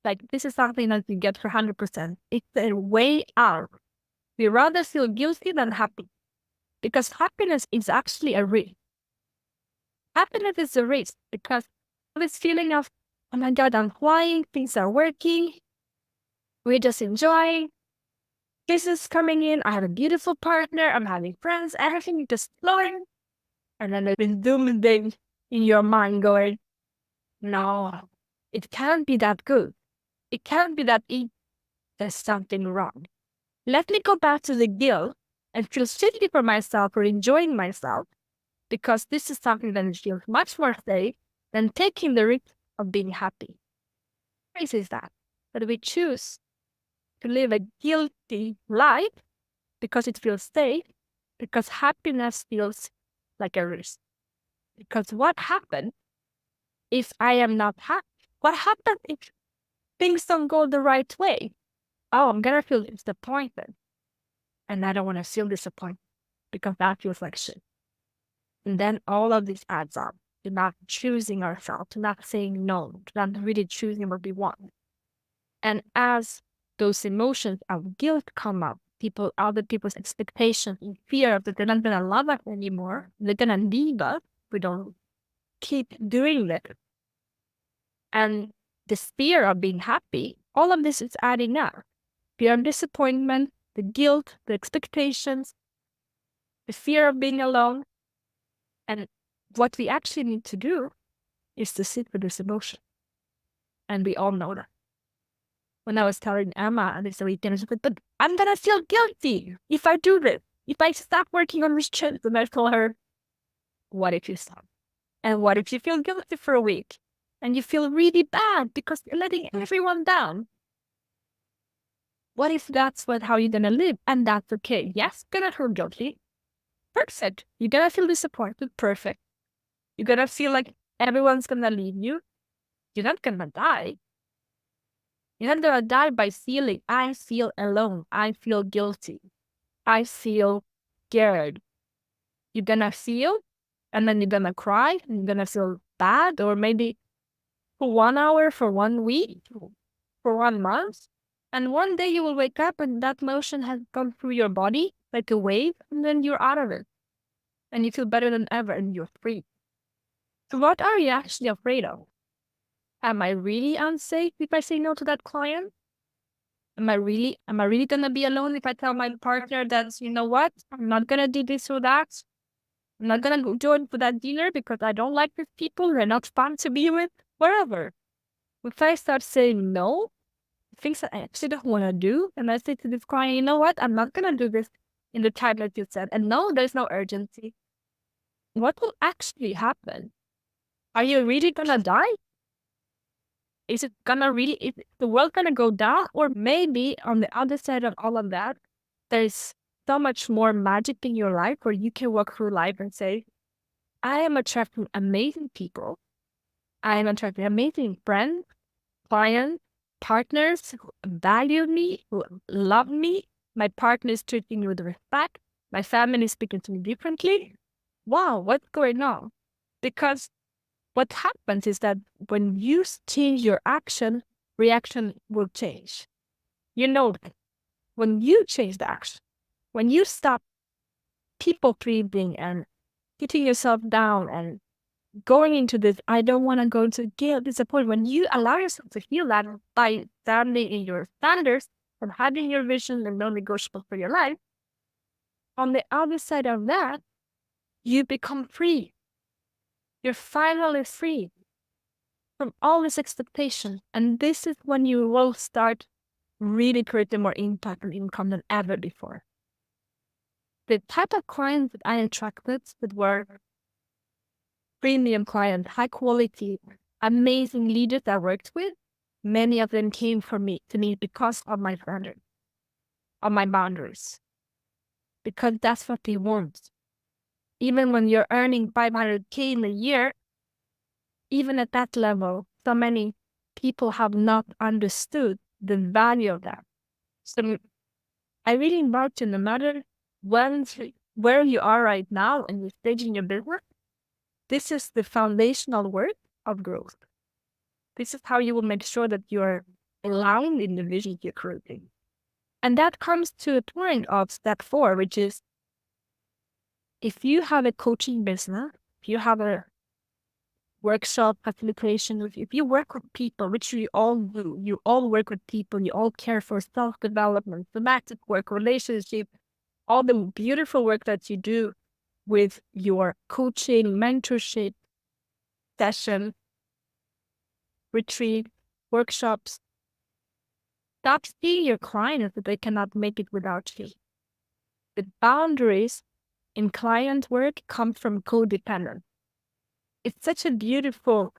Like, this is something that you get for 100%. It's a way out. We rather feel guilty than happy. Because happiness is actually a risk. Happiness is a risk because this feeling of, oh my God, I'm flying, things are working, we're just enjoying, business coming in, I have a beautiful partner, I'm having friends, everything is just flowing. And then there's this doomsday in your mind going, no, it can't be that good. It can't be that easy. There's something wrong. Let me go back to the guilt and feel shitty for myself or enjoying myself, because this is something that feels much more safe than taking the risk of being happy. What is that? That we choose to live a guilty life because it feels safe, because happiness feels like a risk. Because what happens if I am not happy? What happens if things don't go the right way? Oh, I'm gonna feel disappointed. And I don't want to feel disappointed because that feels like shit. And then all of this adds up to not choosing ourselves, to not saying no, to not really choosing what we want. And as those emotions of guilt come up, other people's expectations and fear that they're not gonna love us anymore, they're gonna leave us, we don't keep doing that. And this fear of being happy, all of this is adding up. Fear of disappointment, the guilt, the expectations, the fear of being alone. And what we actually need to do is to sit with this emotion. And we all know that. When I was telling Emma this weekend, I was like, but I'm gonna feel guilty if I do this. If I stop working on restraint. And I told her, what if you stop? And what if you feel guilty for a week? And you feel really bad because you're letting everyone down? What if that's how you're gonna live? And that's okay. Yes, you're gonna feel guilty. Perfect. You're gonna feel disappointed. Perfect. You're gonna feel like everyone's gonna leave you. You're not gonna die. You're not gonna die by feeling, I feel alone. I feel guilty. I feel scared. You're gonna feel, and then you're gonna cry, and you're gonna feel bad, or maybe for 1 hour, for 1 week, for 1 month. And one day you will wake up and that motion has gone through your body like a wave, and then you're out of it. And you feel better than ever, and you're free. So what are you actually afraid of? Am I really unsafe if I say no to that client? Am I really gonna be alone if I tell my partner that, you know what, I'm not gonna do this or that? I'm not gonna go join for that dinner because I don't like these people, they're not fun to be with, wherever. If I start saying no, things that I actually don't wanna do, and I say to this client, you know what, I'm not gonna do this in the time that you said, and no, there's no urgency. What will actually happen? Are you really gonna die? Is the world gonna go down? Or maybe on the other side of all of that, there's so much more magic in your life where you can walk through life and say, I am attracting amazing people. I am attracting amazing friends, clients, partners who value me, who love me. My partner is treating me with respect. My family is speaking to me differently. Wow, what's going on? Because what happens is that when you change your action, reaction will change. You know that. When you change the action, when you stop people pleasing and putting yourself down and going into this, I don't want to go into guilt, disappointment. When you allow yourself to feel that by standing in your standards and having your vision and non-negotiable for your life, on the other side of that, you become free. You're finally free from all this expectation. And this is when you will start really creating more impact and income than ever before. the type of clients that I attracted that were premium clients, high quality, amazing leaders I worked with, many of them came to me because of my standards, of my boundaries, because that's what they want. Even when you're earning 500K in a year, even at that level, so many people have not understood the value of that. So I really invite you, no matter where you are right now and your stage in your business, this is the foundational work of growth. This is how you will make sure that you're aligned in the vision you're creating. And that comes to a point of step 4, which is if you have a coaching business, if you have a workshop facilitation, if you work with people, which you all do, you all work with people, you all care for self-development, thematic work, relationship, all the beautiful work that you do with your coaching, mentorship, session, retreat, workshops. Stop seeing your clients that they cannot make it without you. The boundaries in client work come from codependence. It's such a beautiful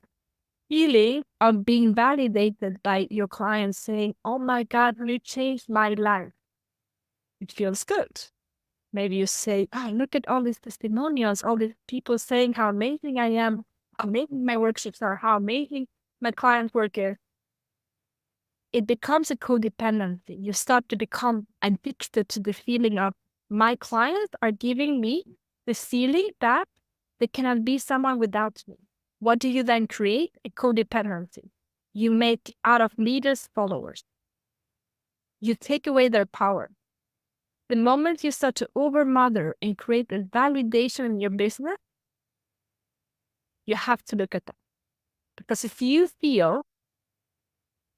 feeling of being validated by your clients saying, oh my God, you changed my life. It feels good. Maybe you say, oh, look at all these testimonials, all these people saying how amazing I am, how amazing my workshops are, how amazing my client work is. It becomes a codependency. You start to become addicted to the feeling of my clients are giving me the feeling that they cannot be someone without me. What do you then create? A codependency. You make out of leaders followers. You take away their power. The moment you start to overmother and create a validation in your business, you have to look at that. Because if you feel,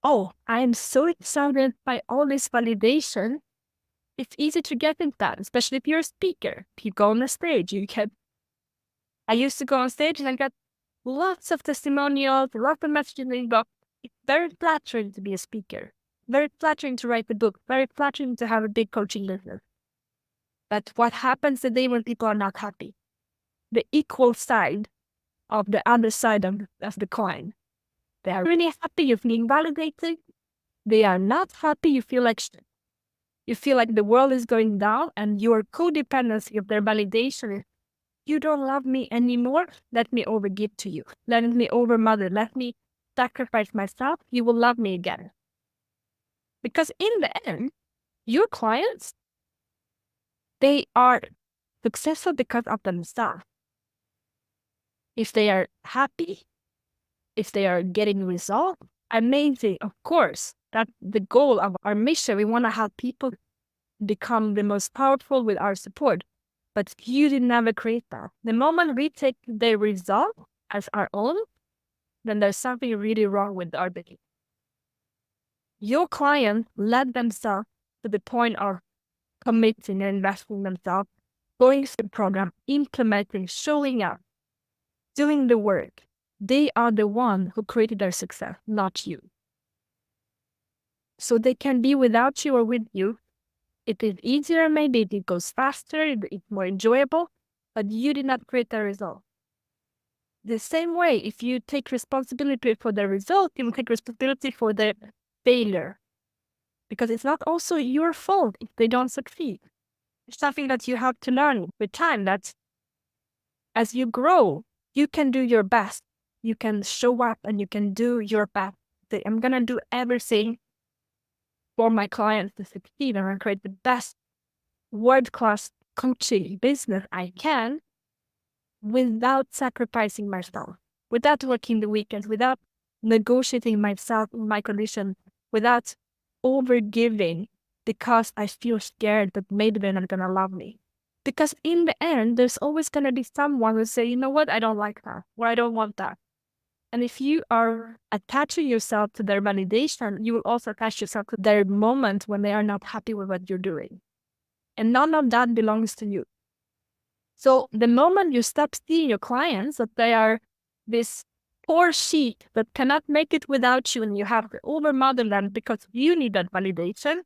oh, I am so excited by all this validation, it's easy to get into that, especially if you're a speaker. If you go on the stage, I used to go on stage and I got lots of testimonials, lots of messaging, but it's very flattering to be a speaker, very flattering to write a book, very flattering to have a big coaching business. But what happens the day when people are not happy? The equal side of the other side of the coin. They are really happy, you're feeling validated. They are not happy, you feel like shit. You feel like the world is going down, and your codependency of their validation is, you don't love me anymore, let me overgive to you. Let me overmother, let me sacrifice myself, you will love me again. Because in the end, your clients, they are successful because of themselves. If they are happy, if they are getting results, amazing, of course. That's the goal of our mission. We want to help people become the most powerful with our support. But you did never create that. The moment we take the result as our own, then there's something really wrong with our business. Your client led themselves to the point of committing and investing themselves, going through the program, implementing, showing up, doing the work. They are the one who created their success, not you. So they can be without you or with you. It is easier, maybe it goes faster, it's more enjoyable, but you did not create the result. The same way, if you take responsibility for the result, you will take responsibility for the failure. Because it's not also your fault if they don't succeed. It's something that you have to learn with time, that as you grow, you can do your best. You can show up and you can do your best. I'm going to do everything for my clients to succeed and create the best world-class coaching business I can without sacrificing myself, without working the weekends, without negotiating myself in my condition, without overgiving because I feel scared that maybe they're not going to love me. Because in the end, there's always going to be someone who say, you know what, I don't like that, or I don't want that. And if you are attaching yourself to their validation, you will also attach yourself to their moment when they are not happy with what you're doing. And none of that belongs to you. So the moment you stop seeing your clients that they are this poor sheep that cannot make it without you, and you have to overmother them because you need that validation,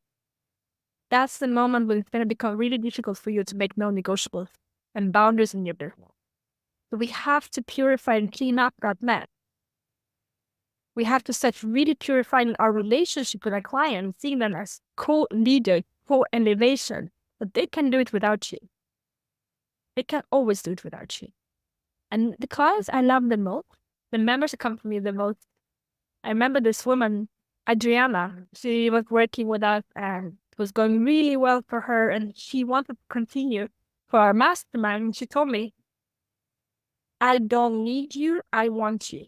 that's the moment when it's going to become really difficult for you to make non-negotiables and boundaries in your business. So we have to purify and clean up that mess. We have to start really purifying our relationship with our clients, seeing them as co-leader, co-elevation, but they can do it without you. They can always do it without you. And the clients I love the most, the members who come to me the most, I remember this woman, Adriana, she was working with us and it was going really well for her and she wanted to continue for our mastermind. And she told me, I don't need you, I want you.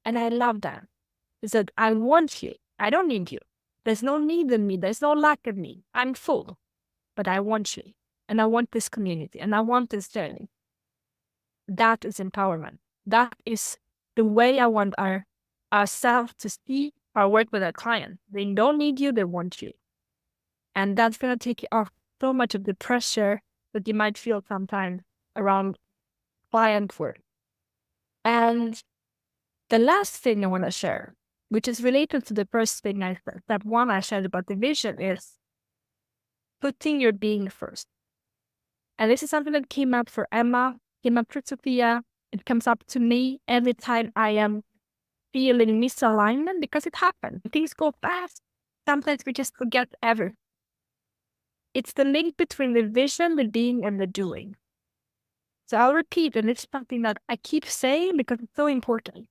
And I love that. She said, I want you, I don't need you. There's no need in me, there's no lack of me. I'm full, but I want you. And I want this community and I want this journey. That is empowerment. That is the way I want ourselves to see our work with our client. They don't need you, they want you. And that's going to take off so much of the pressure that you might feel sometimes around client work. And the last thing I want to share, which is related to the first thing that one I shared about the vision, is putting your being first. And this is something that came up for Emma, came up for Sophia. It comes up to me every time I am feeling misalignment, because it happens. Things go fast. Sometimes we just forget ever. It's the link between the vision, the being, and the doing. So I'll repeat, and it's something that I keep saying because it's so important.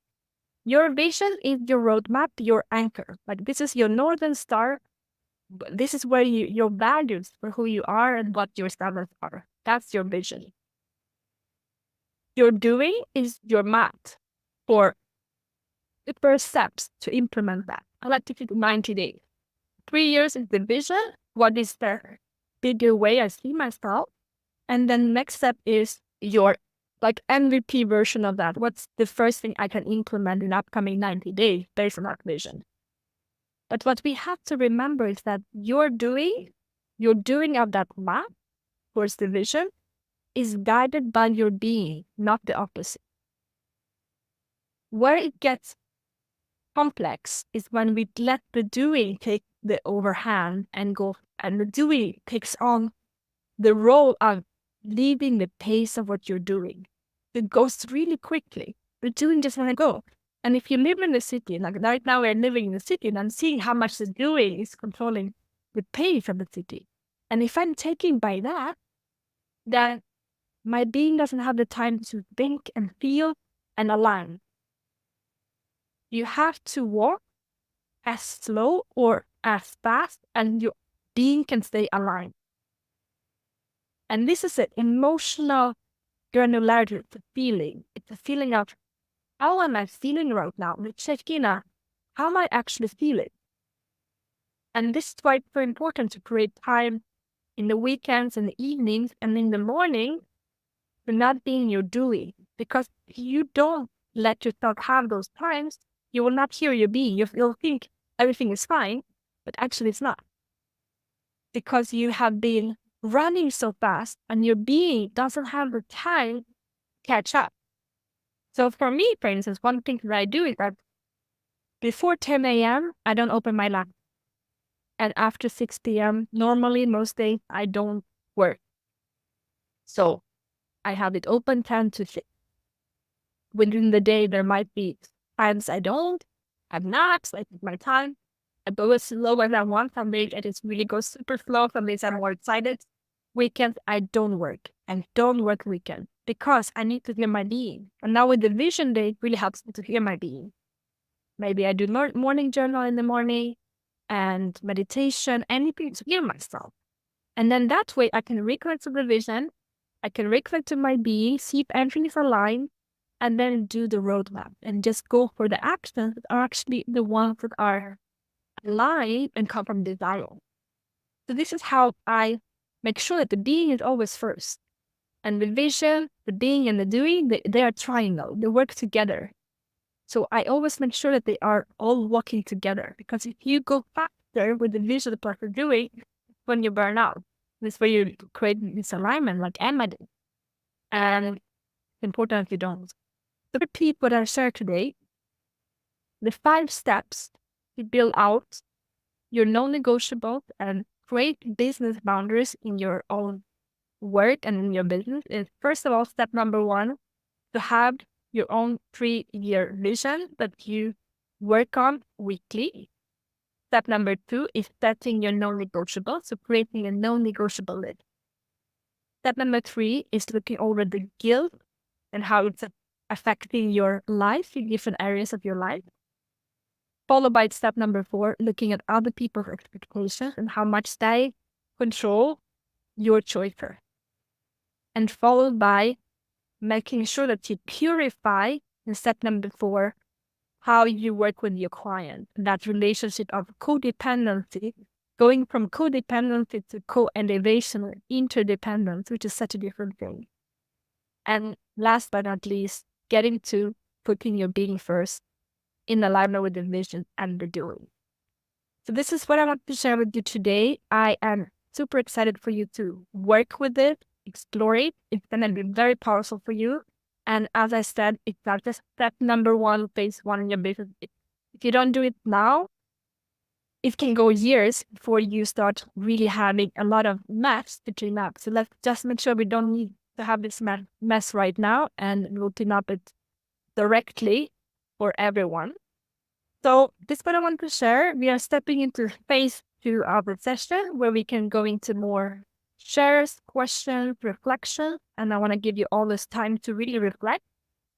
Your vision is your roadmap, your anchor. Like this is your northern star. This is where your values for who you are and what your standards are. That's your vision. Your doing is your map for the first steps to implement that. I like to keep 90 days. 3 years is the vision. What is the bigger way I see myself? And then next step is your MVP version of that. What's the first thing I can implement in upcoming 90 days based on that vision? But what we have to remember is that your doing of that map towards the vision is guided by your being, not the opposite. Where it gets complex is when we let the doing take the overhand and the doing takes on the role of leading the pace of what you're doing. It goes really quickly. The doing just want to go. And if you live in the city, like right now we're living in the city, and I'm seeing how much the doing is controlling the pace of the city. And if I'm taking by that, then my being doesn't have the time to think and feel and align. You have to walk as slow or as fast and your being can stay aligned. And this is an emotional granularity. It's a feeling. It's a feeling of how am I feeling right now? Let's check in on how am I actually feeling. And this is why it's so important to create time in the weekends and the evenings and in the morning for not being your doing. Because if you don't let yourself have those times, you will not hear your being. You'll think everything is fine, but actually it's not. Because you have been running so fast and your being doesn't have the time to catch up. So for me, for instance, one thing that I do is that before 10 a.m., I don't open my laptop. And after 6 p.m., normally, most days, I don't work. So I have it open 10 to 6. Within the day, there might be times I don't. I have naps, I take my time. I go as slow as I want. Some days I just really go super slow. Some days I'm more excited. Weekends, I don't work. I don't work weekends because I need to hear my being. And now with the vision day, it really helps me to hear my being. Maybe I do morning journal in the morning and meditation, anything to hear myself. And then that way I can reconnect to the vision. I can reconnect to my being, see if everything is aligned, and then do the roadmap and just go for the actions that are actually the ones that are aligned and come from desire. So this is how I make sure that the being is always first. And the vision, the being, and the doing, they are triangle. They work together. So I always make sure that they are all working together. Because if you go faster with the vision of what you're doing, when you burn out, this way you create misalignment like Emma did. And it's important if you don't. So repeat what I shared today. The 5 steps to build out your non-negotiables and create business boundaries in your own work and in your business is, first of all, step number one, to have your own 3-year vision that you work on weekly. Step number two is setting your non-negotiables, so creating a non-negotiable list. Step number three is looking over the guilt and how it's affecting your life in different areas of your life. Followed by step number four, looking at other people's expectations and how much they control your choices. And followed by making sure that you purify in step number four, how you work with your client, that relationship of codependency, going from codependency to co-elevation or interdependence, which is such a different thing. And last but not least, getting to putting your being first in alignment with the vision and the doing. So this is what I want to share with you today. I am super excited for you to work with it, explore it. It's going to be very powerful for you. And as I said, it's not just step number one, phase one in your business. If you don't do it now, it can go years before you start really having a lot of mess to clean up. So let's just make sure we don't need to have this mess right now, and we'll clean up it directly for everyone. So this is what I want to share. We are stepping into phase two of the session where we can go into more shares, questions, reflection, and I want to give you all this time to really reflect.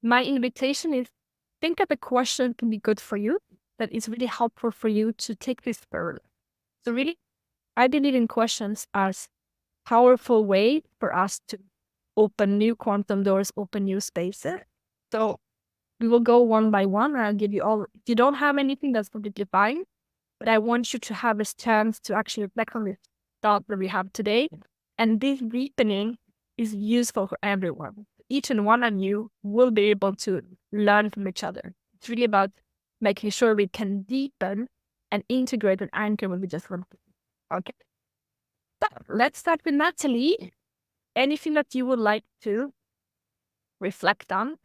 My invitation is think of a question can be good for you, that is really helpful for you to take this further. So really, I believe in questions as powerful way for us to open new quantum doors, open new spaces. So we will go one by one. I'll give you all. If you don't have anything, that's completely fine. But I want you to have a chance to actually reflect on this thought that we have today. And this deepening is useful for everyone. Each and one of you will be able to learn from each other. It's really about making sure we can deepen and integrate and anchor when we just want to. Okay. So let's start with Natalie. Anything that you would like to reflect on?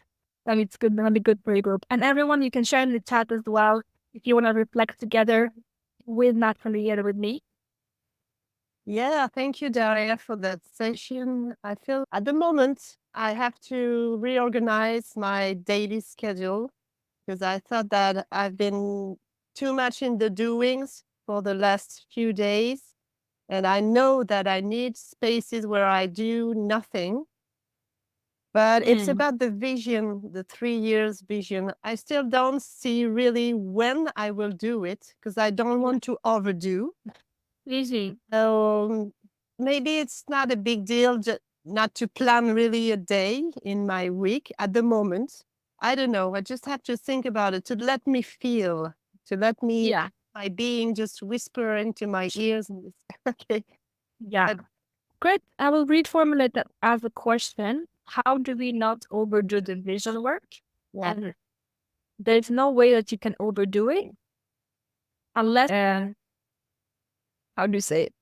Then it's good. That'll be good for your group. And everyone, you can share in the chat as well if you want to reflect together with Natalie and with me. Yeah, thank you, Daria, for that session. I feel at the moment I have to reorganize my daily schedule because I thought that I've been too much in the doings for the last few days. And I know that I need spaces where I do nothing. But it's about the vision, the 3 years vision. I still don't see really when I will do it because I don't want to overdo. Easy. So maybe it's not a big deal not to plan really a day in my week at the moment. I don't know. I just have to think about it to let me feel, to let me, my being just whisper into my ears. Okay. Yeah. Great. I will reformulate that as a question. How do we not overdo the vision work? Yeah. And there's no way that you can overdo it unless, how do you say it?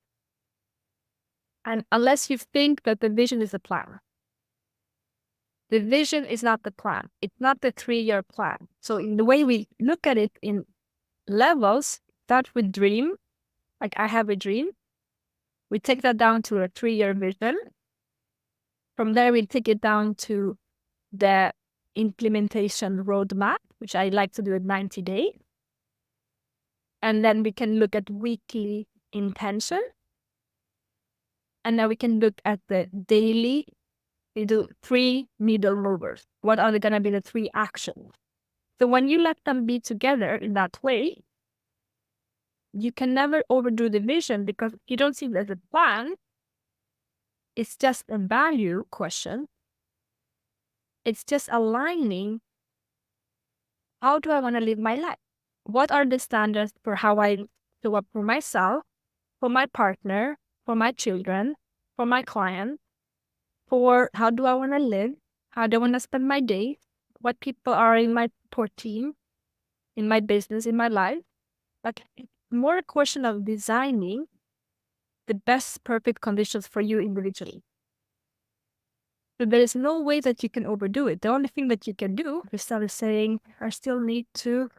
And unless you think that the vision is a plan. The vision is not the plan. It's not the 3-year plan. So in the way we look at it in levels, start with dream. Like I have a dream. We take that down to a 3-year vision. From there, we take it down to the implementation roadmap, which I like to do at 90 days. And then we can look at weekly intention. And then we can look at the daily. We do 3 middle movers. What are going to be the 3 actions? So when you let them be together in that way, you can never overdo the vision because you don't see it as a plan. It's just a value question. It's just aligning. How do I want to live my life? What are the standards for how I show up for myself, for my partner, for my children, for my client, for how do I want to live? How do I want to spend my day? What people are in my support team, in my business, in my life? But it's more a question of designing the best perfect conditions for you individually. So there is no way that you can overdo it. The only thing that you can do, Crystal is saying, I still need to,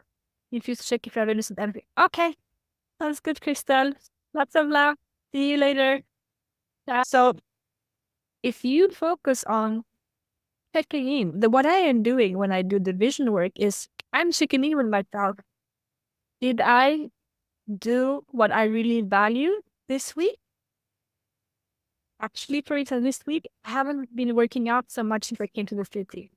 if you check if you have understood everything. Okay, sounds good, Crystal. Lots of love. See you later. So if you focus on checking in, what I am doing when I do the vision work is I'm checking in with myself. Did I do what I really value this week? Actually, for instance, this week, I haven't been working out so much since I came to the city.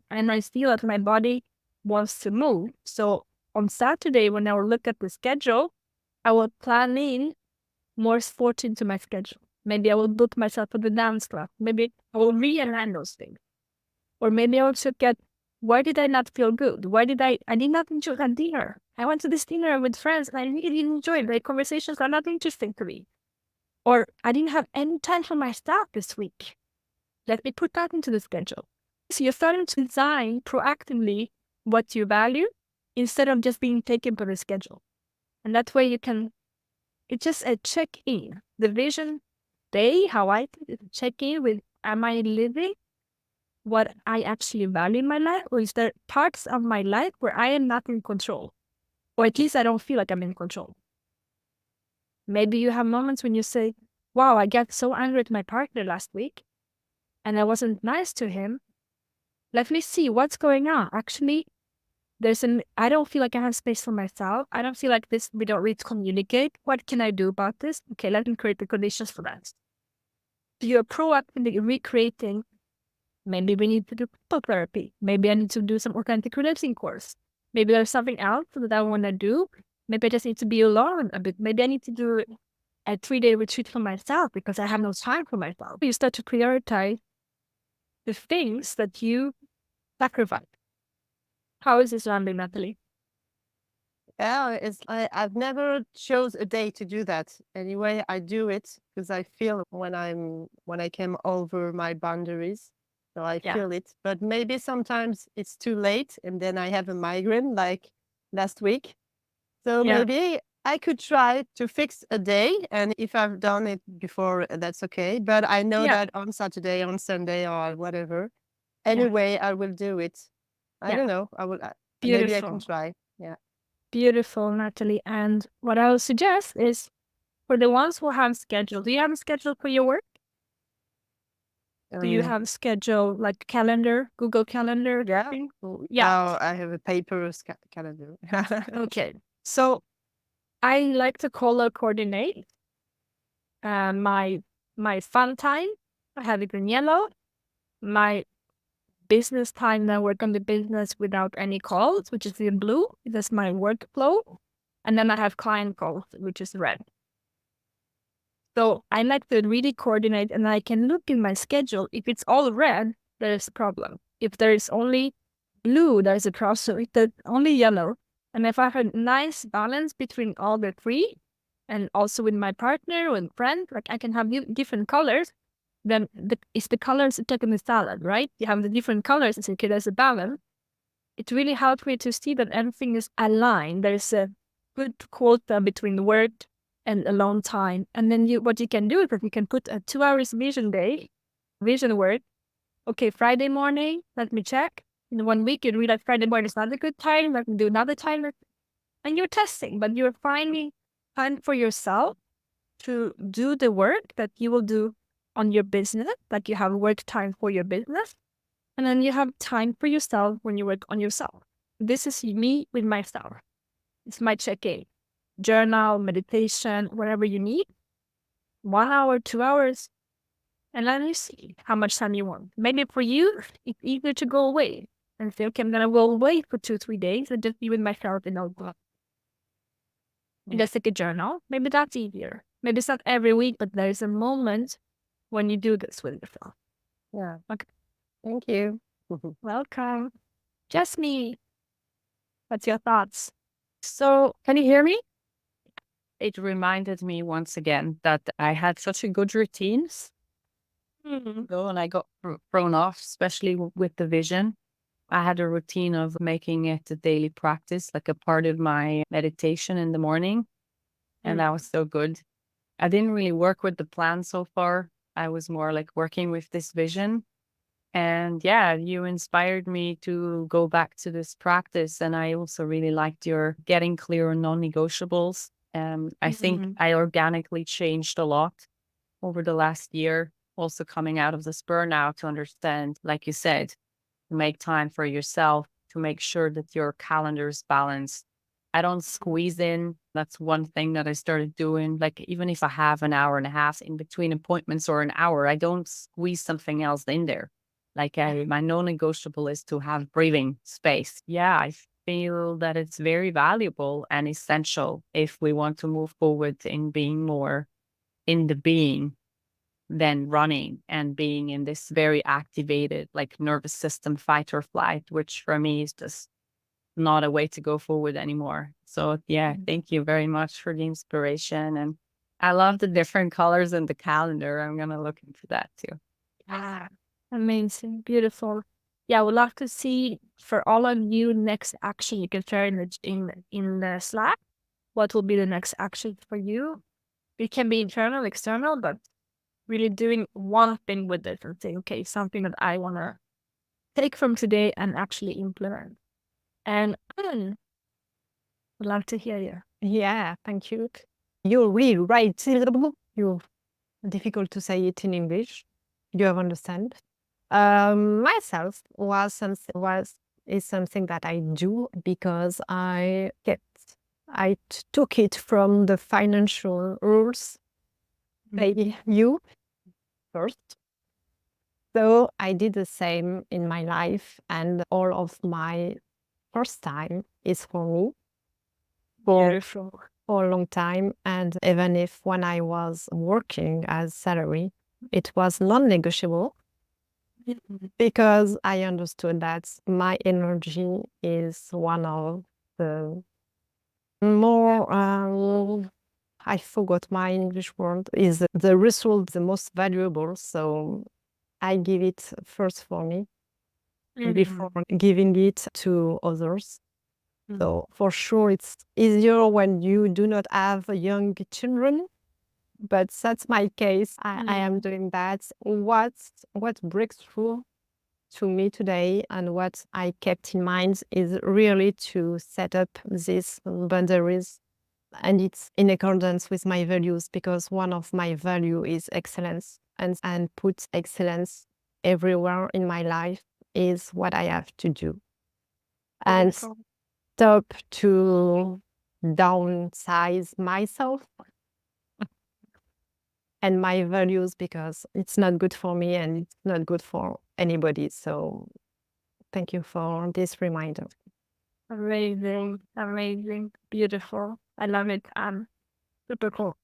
And I feel that my body wants to move. So on Saturday, when I will look at the schedule, I will plan in more sport into my schedule. Maybe I will book myself for the dance club. Maybe I will realign those things. Or maybe I will look at, why did I not feel good? Why did I did not enjoy that dinner? I went to this dinner with friends and I really didn't enjoy it. The conversations are not interesting to me. Or I didn't have any time for myself this week. Let me put that into the schedule. So you're starting to design proactively what you value instead of just being taken by the schedule. And that way it's just a check-in. The vision day, how I check in with, am I living what I actually value in my life? Or is there parts of my life where I am not in control? Or at least I don't feel like I'm in control. Maybe you have moments when you say, wow, I got so angry at my partner last week and I wasn't nice to him. Let me see what's going on. Actually, I don't feel like I have space for myself. I don't feel like we don't really communicate. What can I do about this? Okay, let me create the conditions for that. So you're proactively recreating. Maybe we need to do people therapy. Maybe I need to do some organic relating course. Maybe there's something else that I want to do. Maybe I just need to be alone a bit. Maybe I need to do a 3-day retreat for myself because I have no time for myself. You start to prioritize the things that you sacrifice. How is this landing, Natalie? Yeah, I've never chose a day to do that. Anyway, I do it because I feel when I came over my boundaries. So I Yeah. feel it. But maybe sometimes it's too late and then I have a migraine like last week. So Yeah. maybe I could try to fix a day. And if I've done it before, that's okay. But I know Yeah. that on Saturday, on Sunday, or whatever, Yeah. anyway, I will do it. I Yeah. don't know. I will, maybe I can Beautiful. try. Yeah. Beautiful, Natalie. And what I would suggest is for the ones who have schedule, do you have a schedule for your work? Do you have schedule like calendar, Google Calendar? Yeah. Yeah. Now I have a paper calendar. Okay. So I like to color coordinate my fun time. I have it in yellow. My business time that I work on the business without any calls, which is in blue. That's my workflow. And then I have client calls, which is red. So I like to really coordinate and I can look in my schedule. If it's all red, there's a problem. If there's only blue, there's a problem. So if there's only yellow, and if I have a nice balance between all the three, and also with my partner or friend, like I can have different colors, then it's the colors taken the salad, right? You have the different colors, it's okay, there's a balance. It really helped me to see that everything is aligned. There's a good quota between work and alone time. And then what you can do is that you can put a 2 hours vision work. Okay, Friday morning, let me check. In 1 week, you realize Friday morning is not a good time. Let me do another time. And you're testing, but you're finding time for yourself to do the work that you will do on your business, like you have work time for your business. And then you have time for yourself when you work on yourself. This is me with myself. It's my check-in. Journal, meditation, whatever you need. 1 hour, 2 hours. And then you see how much time you want. Maybe for you, it's easier to go away and say, okay, I'm going to go away for 2-3 days and just be with myself in notebook. And just take a journal. Maybe that's easier. Maybe it's not every week, but there's a moment when you do this with yourself. Yeah. Okay. Thank you. Welcome. Just me. What's your thoughts? So, can you hear me? It reminded me once again that I had such a good routines and I got thrown off, especially with the vision. I had a routine of making it a daily practice, like a part of my meditation in the morning. And that was so good. I didn't really work with the plan so far. I was more like working with this vision. And yeah, you inspired me to go back to this practice. And I also really liked your getting clear on non-negotiables. I think I organically changed a lot over the last year, also coming out of this burnout to understand, like you said, to make time for yourself, to make sure that your calendar is balanced. I don't squeeze in. That's one thing that I started doing. Like, even if I have an hour and a half in between appointments or an hour, I don't squeeze something else in there. Like, my non-negotiable is to have breathing space. Yeah, I feel that it's very valuable and essential if we want to move forward in being more in the being than running and being in this very activated, like, nervous system fight or flight, which for me is just not a way to go forward anymore. So yeah, thank you very much for the inspiration. And I love the different colors in the calendar. I'm going to look into that too. Yeah, amazing, beautiful. Yeah, I would love to see for all of you next action you can share in the Slack. What will be the next action for you? It can be internal, external, but really doing one thing with it and say, okay, something that I want to take from today and actually implement. And I'd love to hear you. Yeah, thank you. You're really right. You're difficult to say it in English. You have understand. Myself is something that I do because I took it from the financial rules. Pay you first. So I did the same in my life, and all of my first time is for me Beautiful. for a long time. And even if when I was working as salary, it was non-negotiable because I understood that my energy is one of the more, I forgot my English word, is the resource the most valuable. So I give it first for me before giving it to others. So for sure, it's easier when you do not have young children, but that's my case. I am doing that. What breaks through to me today and what I kept in mind is really to set up these boundaries. And it's in accordance with my values because one of my value is excellence and put excellence everywhere in my life is what I have to do. And stop to downsize myself and my values because it's not good for me and it's not good for anybody. So thank you for this reminder. Amazing, beautiful. I love it. Super cool.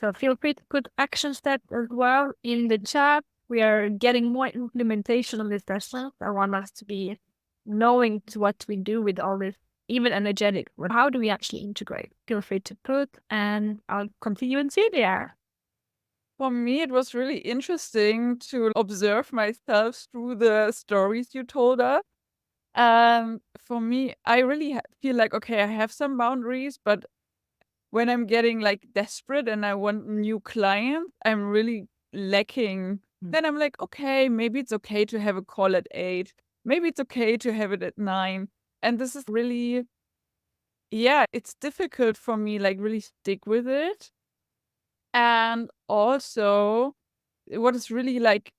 So feel free to put action steps as well in the chat. We are getting more implementation of this session. I want us to be knowing to what we do with all this, even energetic. How do we actually integrate? Feel free to put, and I'll continue and see there. For me, it was really interesting to observe myself through the stories you told us. For me, I really feel like, okay, I have some boundaries, but when I'm getting like desperate and I want new clients, I'm really lacking. Then I'm like, okay, maybe it's okay to have a call at 8. Maybe it's okay to have it at 9. And this is really, yeah, it's difficult for me, like really stick with it. And also what is really like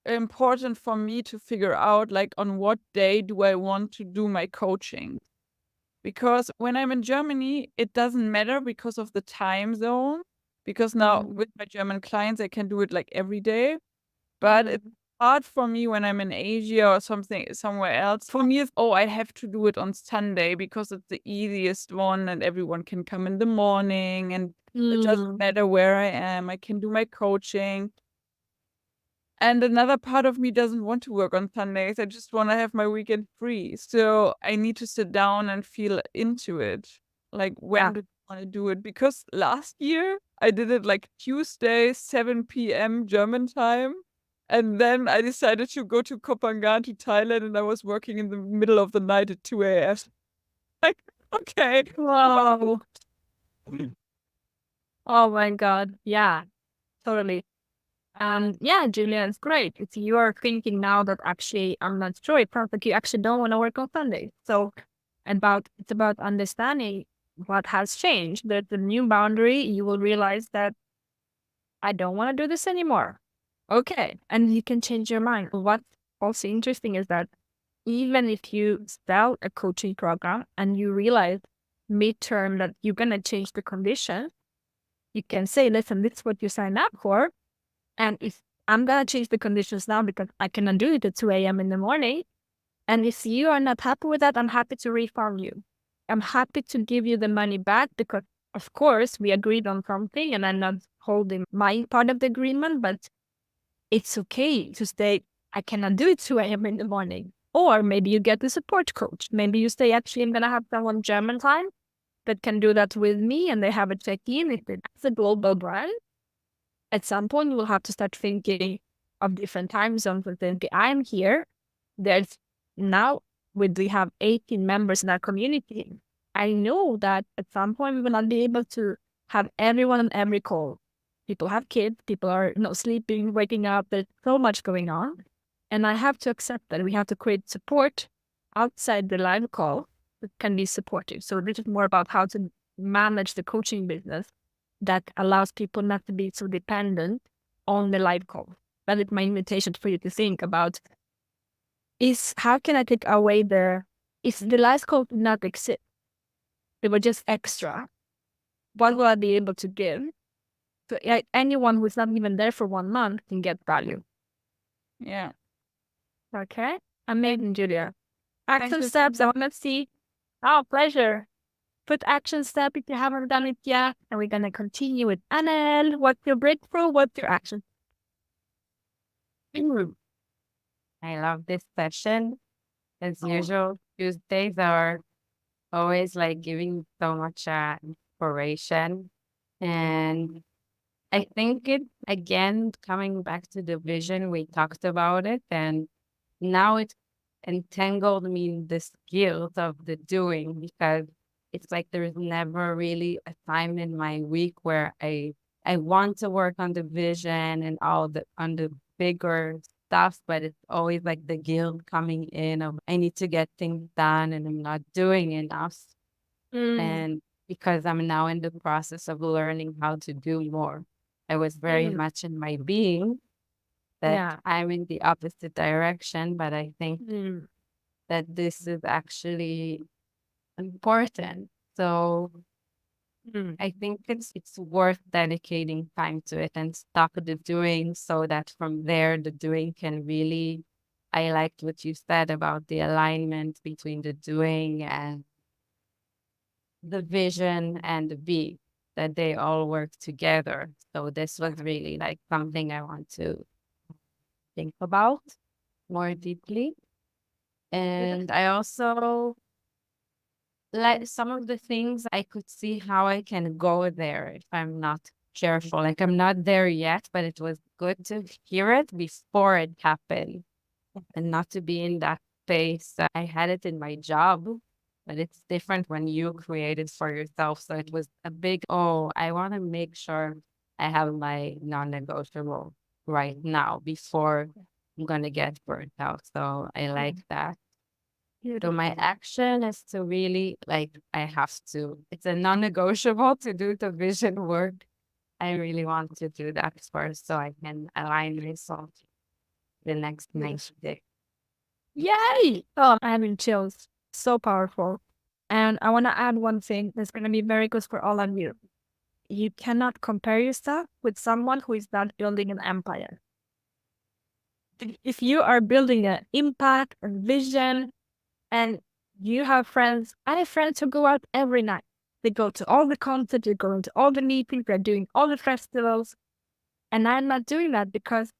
important for me to figure out, like on what day do I want to do my coaching? Because when I'm in Germany, it doesn't matter because of the time zone. Because now with my German clients, I can do it like every day. But it's hard for me when I'm in Asia or somewhere else. For me, it's, I have to do it on Sunday because it's the easiest one and everyone can come in the morning and it doesn't matter where I am. I can do my coaching. And another part of me doesn't want to work on Sundays. I just want to have my weekend free. So I need to sit down and feel into it. Like, when do I want to do it? Because last year I did it like Tuesday, 7 p.m. German time. And then I decided to go to Koh Phangan to Thailand and I was working in the middle of the night at 2 a.m. Like, okay. Wow. Oh my God. Yeah, totally. Yeah, Julia, it's great. It's you are thinking now that actually I'm not sure. It sounds like you actually don't want to work on Sunday. So it's about understanding what has changed. There's a new boundary. You will realize that I don't want to do this anymore. Okay. And you can change your mind. What's also interesting is that even if you sell a coaching program and you realize midterm that you're going to change the condition, you can say, listen, this is what you signed up for. And if I'm going to change the conditions now because I cannot do it at 2 a.m. in the morning. And if you are not happy with that, I'm happy to refund you. I'm happy to give you the money back because, of course, we agreed on something and I'm not holding my part of the agreement, but it's okay to say, I cannot do it 2 a.m. in the morning. Or maybe you get the support coach. Maybe you say, actually, I'm going to have someone German time that can do that with me and they have a check-in. If it's a global brand, at some point, we'll have to start thinking of different time zones. I'm here. There's now, we have 18 members in our community. I know that at some point we will not be able to have everyone on every call. People have kids, people are sleeping, waking up. There's so much going on. And I have to accept that we have to create support outside the live call that can be supportive. So this is more about how to manage the coaching business that allows people not to be so dependent on the live call. That is my invitation for you to think about is how can I take away if the live call did not exist, they were just extra, what will I be able to give? So anyone who's not even there for 1 month can get value. Yeah. Okay? Amazing, Julia. Action you. steps, I want to see. Oh, pleasure. Put action step if you haven't done it yet. And we're going to continue with Anel. What's your breakthrough? What's your action? I love this session. As usual, Tuesdays are always like giving so much inspiration. And I think it, again, coming back to the vision, we talked about it. And now it entangled me in this guilt of the doing because it's like there's never really a time in my week where I want to work on the vision and all the on the bigger stuff, but it's always like the guilt coming in of I need to get things done and I'm not doing enough. And because I'm now in the process of learning how to do more, I was very much in my being that I'm in the opposite direction, but I think that this is actually important. So I think it's worth dedicating time to it and stop the doing so that from there the doing can really, I liked what you said about the alignment between the doing and the vision and the be, that they all work together. So this was really like something I want to think about more deeply. And I also like some of the things I could see how I can go there if I'm not careful. Like I'm not there yet, but it was good to hear it before it happened and not to be in that space. I had it in my job, but it's different when you create it for yourself. So it was a big, oh, I want to make sure I have my non-negotiable right now before I'm going to get burnt out. So I like that. So my action is to really it's a non-negotiable to do the vision work. I really want to do that first so I can align myself the next 90 days. Yay! Oh, I'm having chills. So powerful. And I want to add one thing that's going to be very good for all of you. You cannot compare yourself with someone who is not building an empire. If you are building an impact, a vision, and you have friends, I have friends who go out every night. They go to all the concerts, they're going to all the meetings, they're doing all the festivals. And I'm not doing that because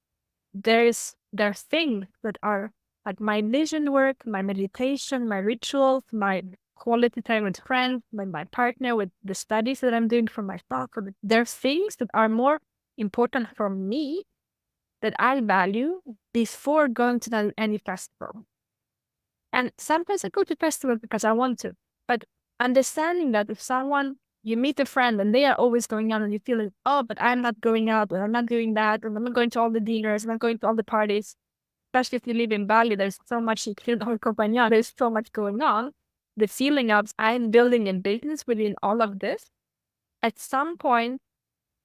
there's things that are like my vision work, my meditation, my rituals, my quality time with friends, with my partner, with the studies that I'm doing for myself. There's things that are more important for me that I value before going to any festival. And sometimes I go to festivals because I want to, but understanding that if you meet a friend and they are always going out and you feel like, oh, but I'm not going out, or I'm not doing that, or I'm not going to all the dinners, I'm not going to all the parties, especially if you live in Bali, there's so much, there's so much going on. the feeling of I'm building a business within all of this, at some point,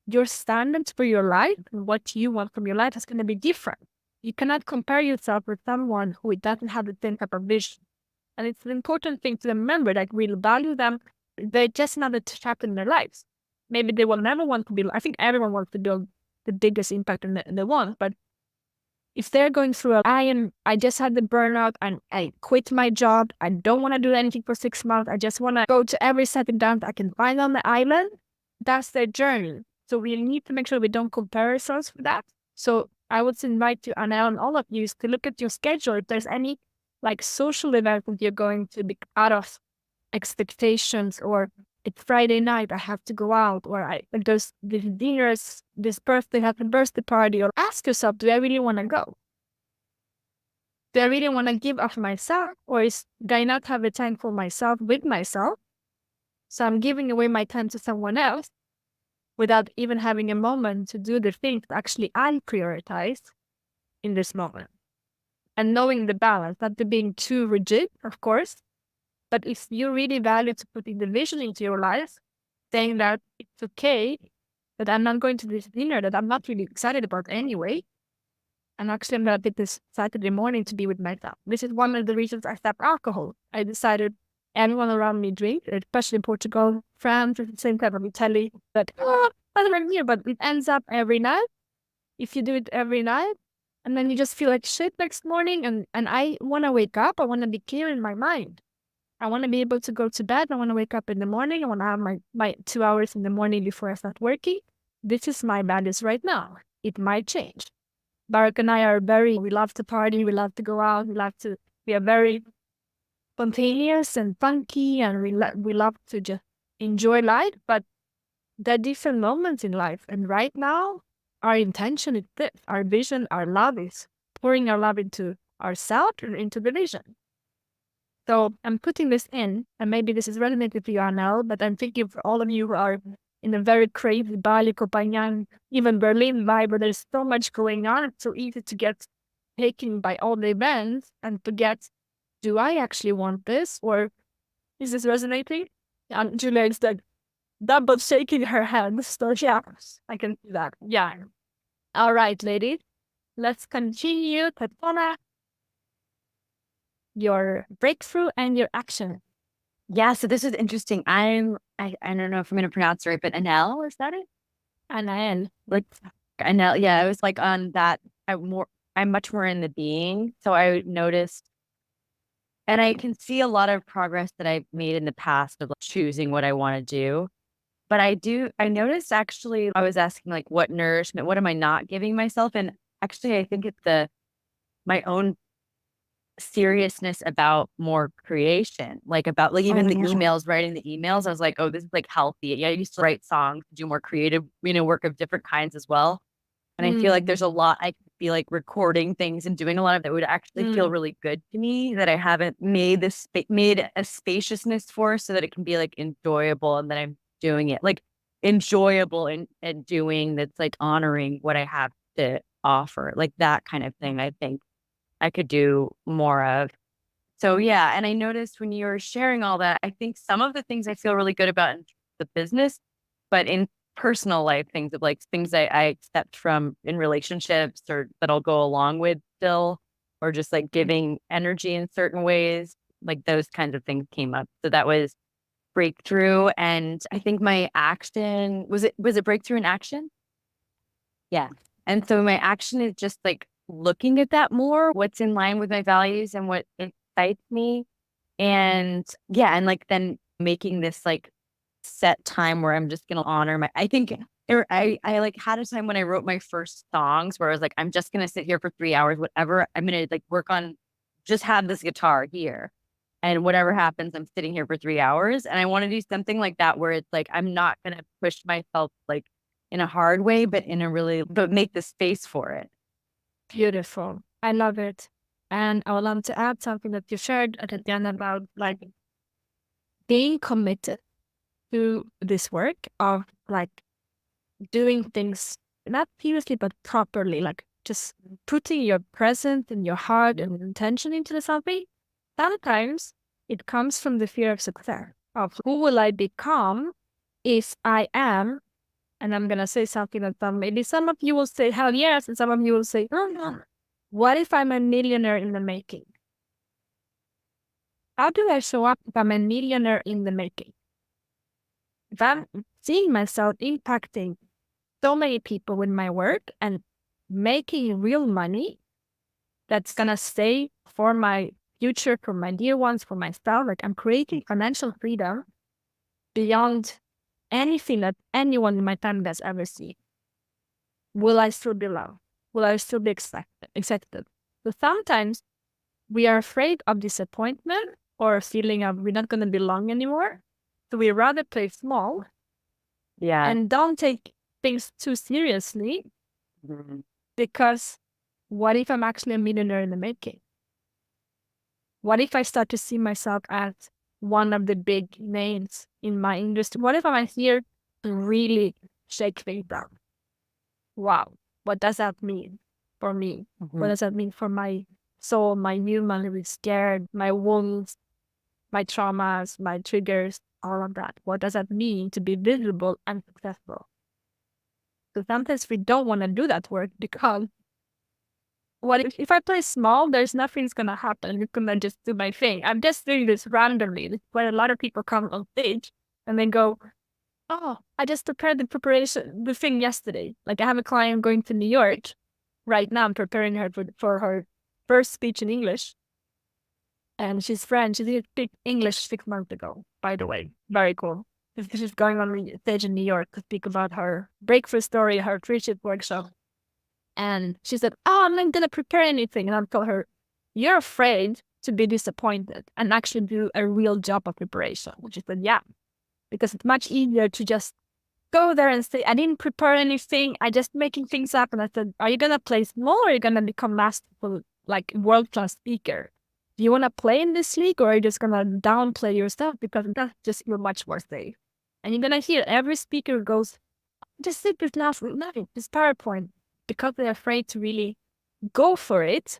your standards for your life and what you want from your life is going to be different. You cannot compare yourself with someone who doesn't have the same type of vision. And it's an important thing to remember that we value them. They're just another chapter in their lives. Maybe they will never want to be, I think everyone wants to build the biggest impact in the one, but if they're going through I just had the burnout and I quit my job. I don't want to do anything for 6 months. I just want to go to every setting down that I can find on the island. That's their journey. So we need to make sure we don't compare ourselves with that. So I would invite you, Anna, and all of you to look at your schedule. If there's any like social event that you're going to be out of expectations, or it's Friday night, I have to go out, or there's this dinners, this birthday, have a birthday party, or ask yourself, do I really want to go? Do I really want to give of myself, or do I not have a time for myself with myself? So I'm giving away my time to someone else without even having a moment to do the things that actually I prioritize in this moment. And knowing the balance, not to being too rigid, of course, but if you really value to putting the vision into your life, saying that it's okay that I'm not going to this dinner that I'm not really excited about anyway, and actually I'm going to take this Saturday morning to be with myself. This is one of the reasons I stopped alcohol. I decided everyone around me drinks, especially in Portugal, France, it's the same type of Italy, that, doesn't here, but it ends up every night. If you do it every night, and then you just feel like shit next morning, and I want to wake up, I want to be clear in my mind. I want to be able to go to bed. I want to wake up in the morning. I want to have my 2 hours in the morning before I start working. This is my values right now. It might change. Barak and I we love to party. We love to go out. We are very spontaneous and funky, and we love to just enjoy life. But there are different moments in life. And right now, our intention is this. Our vision, our love is pouring our love into ourselves and into the vision. So I'm putting this in, and maybe this is relevant for you, Arnel, but I'm thinking for all of you who are in a very crazy Bali, Copenhagen, even Berlin vibe, where there's so much going on. It's so easy to get taken by all the events and forget, do I actually want this? Or is this resonating? And Julia is like double shaking her head. So yeah, I can see that. Yeah. All right, ladies, let's continue. Tatjana, your breakthrough and your action. Yeah, so this is interesting. I don't know if I'm going to pronounce it right, but Anel, is that it? Anael. Like Anel, yeah, I was like on that. I'm much more in the being. So I noticed, and I can see a lot of progress that I've made in the past of like choosing what I want to do. But I noticed actually, I was asking like, what nourishment, what am I not giving myself? And actually, I think it's my own seriousness about more creation, like about like even the emails, writing the emails. I was like, oh, this is like healthy. Yeah, I used to write songs, do more creative, work of different kinds as well. And I feel like there's a lot I could be like recording things and doing a lot of that would actually feel really good to me that I haven't made a spaciousness for, so that it can be like enjoyable, and that I'm doing it like enjoyable and doing that's like honoring what I have to offer, like that kind of thing. I think I could do more of. So yeah, and I noticed when you were sharing all that, I think some of the things I feel really good about in the business, but in personal life, things of like things I accept from in relationships or that I'll go along with still, or just like giving energy in certain ways, like those kinds of things came up. So that was breakthrough. And I think my action was it breakthrough in action? Yeah. And so my action is just like looking at that more, what's in line with my values and what excites me. And yeah, and like then making this like set time where I'm just going to honor I think I like had a time when I wrote my first songs where I was like, I'm just going to sit here for 3 hours, whatever. I'm going to like work on, just have this guitar here. And whatever happens, I'm sitting here for 3 hours. And I want to do something like that where it's like, I'm not going to push myself like in a hard way, but but make the space for it. Beautiful. I love it. And I would love to add something that you shared at the end about like being committed to this work of like doing things not seriously but properly, like just putting your presence and your heart and intention into something. Sometimes It comes from the fear of success, of who will I become if I am, and I'm going to say something that maybe some of you will say, hell yes, and some of you will say, oh no. What if I'm a millionaire in the making? How do I show up if I'm a millionaire in the making? If I'm seeing myself impacting so many people with my work and making real money that's going to stay for my future, for my dear ones, for myself, like I'm creating financial freedom beyond anything that anyone in my family has ever seen. Will I still be loved? Will I still be accepted? So sometimes we are afraid of disappointment or a feeling of we're not going to belong anymore. So we rather play small and don't take things too seriously, because what if I'm actually a millionaire in the making? What if I start to see myself as one of the big names in my industry? What if I'm here to really shake things down? Wow, what does that mean for me? What does that mean for my soul, my human who is scared, my wounds, my traumas, my triggers, all of that? What does that mean to be visible and successful? So sometimes we don't want to do that work because what if I play small, there's nothing's going to happen. I'm going to just do my thing. I'm just doing this randomly. This is where a lot of people come on stage and they go, oh, I just prepared the thing yesterday. Like I have a client going to New York right now. I'm preparing her for her first speech in English. And she's French. She did speak English 6 months ago, by the way. Very cool. She's going on the stage in New York to speak about her breakthrough story, her friendship workshop. And she said, oh, I'm not going to prepare anything. And I told her, you're afraid to be disappointed and actually do a real job of preparation. And she said, yeah, because it's much easier to just go there and say, I didn't prepare anything. I just making things up. And I said, are you going to play small or are you going to become masterful, like world-class speaker? Do you want to play in this league or are you just going to downplay yourself? Because that's just you're much more safe. And you're going to hear every speaker goes, just sit with nothing, this PowerPoint, because they're afraid to really go for it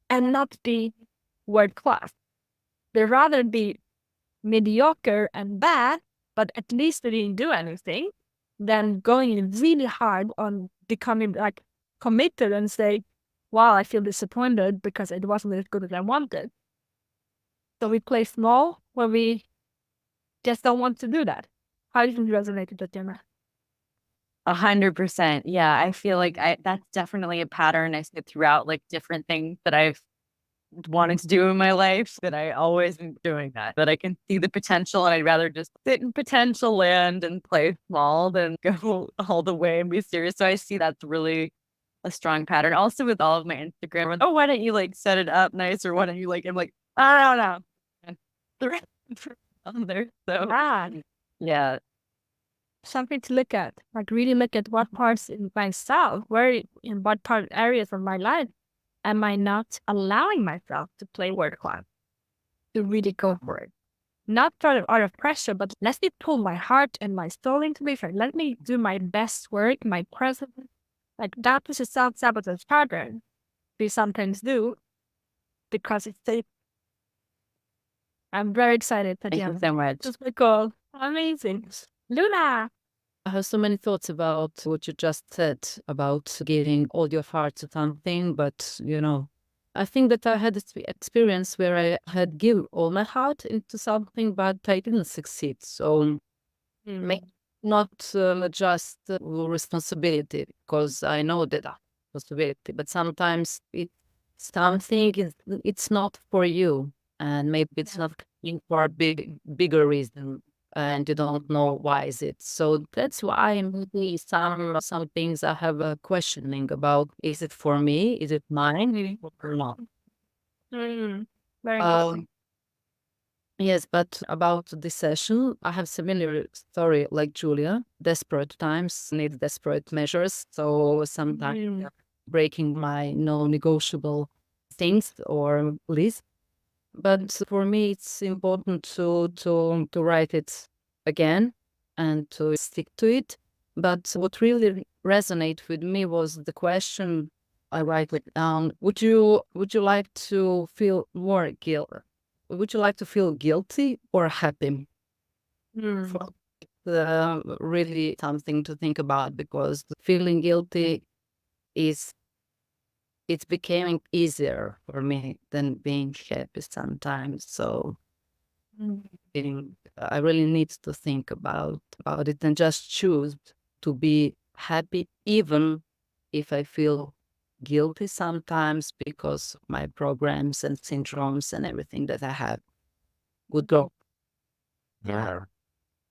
and not be world class. They rather be mediocre and bad, but at least they didn't do anything, than going really hard on becoming like committed and say, wow, I feel disappointed because it wasn't as good as I wanted. So we play small when we just don't want to do that. How did you resonate with that, Gemma? 100%. Yeah, I feel like that's definitely a pattern I see throughout like different things that I've wanted to do in my life, that I always am doing that I can see the potential and I'd rather just sit in potential land and play small than go all the way and be serious. So I see that's really a strong pattern. Also with all of my Instagram, oh, why don't you like set it up nice, or why don't you like, I'm like, I don't know. And the rest on there. So yeah. Something to look at, like really look at what parts in myself, in what areas of my life am I not allowing myself to play world class, to really go for it. Not out of pressure, but let me pull my heart and my soul into this. Let me do my best work, my present. Like that is a self-sabotage pattern we sometimes do because it's safe. I'm very excited. Thank you so much. Just my goal. Amazing. Luna. I have so many thoughts about what you just said about giving all your heart to something, but I think that I had this experience where I had give all my heart into something, but I didn't succeed. So not just responsibility, because I know that responsibility, but sometimes it's not for you, and maybe it's not for a bigger reason, and you don't know why is it. So that's why maybe some things I have a questioning about. Is it for me? Is it mine or not? Very interesting. Yes, but about this session, I have similar story like Julia. Desperate times need desperate measures. So sometimes breaking my non-negotiable things or list. But for me, it's important to write it again and to stick to it. But what really resonated with me was the question. I write it down. Would you like to feel more guilt would you like to feel guilty or happy? Mm. Really something to think about, because feeling guilty it's becoming easier for me than being happy sometimes. So I really need to think about it and just choose to be happy, even if I feel guilty sometimes because of my programs and syndromes and everything that I have would go. Yeah.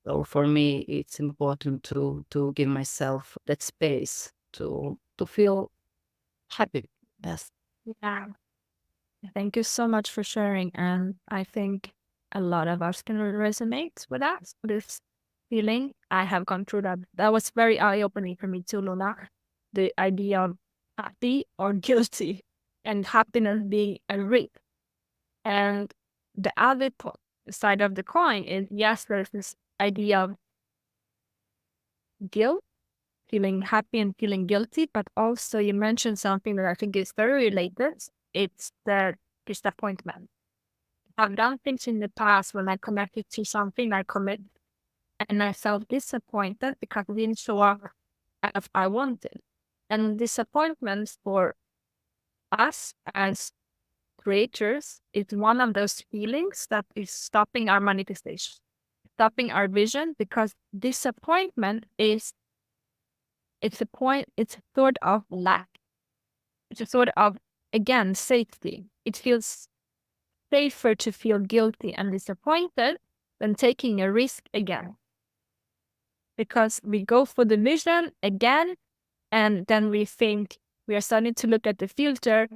So for me, it's important to give myself that space to feel happy. Yes. Yeah. Thank you so much for sharing. And I think a lot of us can resonate with that, this feeling. I have gone through that. That was very eye-opening for me too, Luna. The idea of happy or guilty, and happiness being a risk. And the other side of the coin is, yes, there's this idea of guilt, feeling happy and feeling guilty, but also you mentioned something that I think is very related. It's the disappointment. I've done things in the past when I connected to something I commit, and I felt disappointed because it didn't show up as I wanted. And disappointments for us as creators is one of those feelings that is stopping our manifestation, stopping our vision, because disappointment it's a sort of lack. It's a sort of, again, safety. It feels safer to feel guilty and disappointed than taking a risk again. Because we go for the vision again, and then we think we are starting to look at the filter.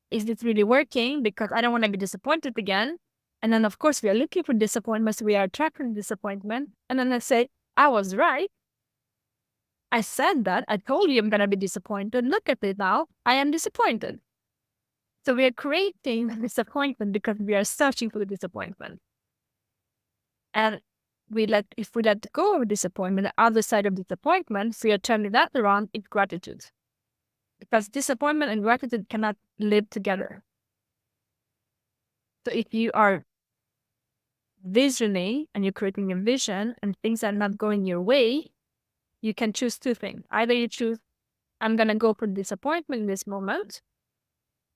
Is this really working? Because I don't want to be disappointed again. And then, of course, we are looking for disappointments. We are attracting disappointment. And then I say, I was right. I said that. I told you I'm going to be disappointed. Look at it now. I am disappointed. So we are creating disappointment because we are searching for the disappointment. And if we let go of disappointment, the other side of disappointment, if we are turning that around, it's gratitude. Because disappointment and gratitude cannot live together. So if you are visioning and you're creating a vision and things are not going your way, you can choose two things. Either you choose, I'm going to go for disappointment in this moment,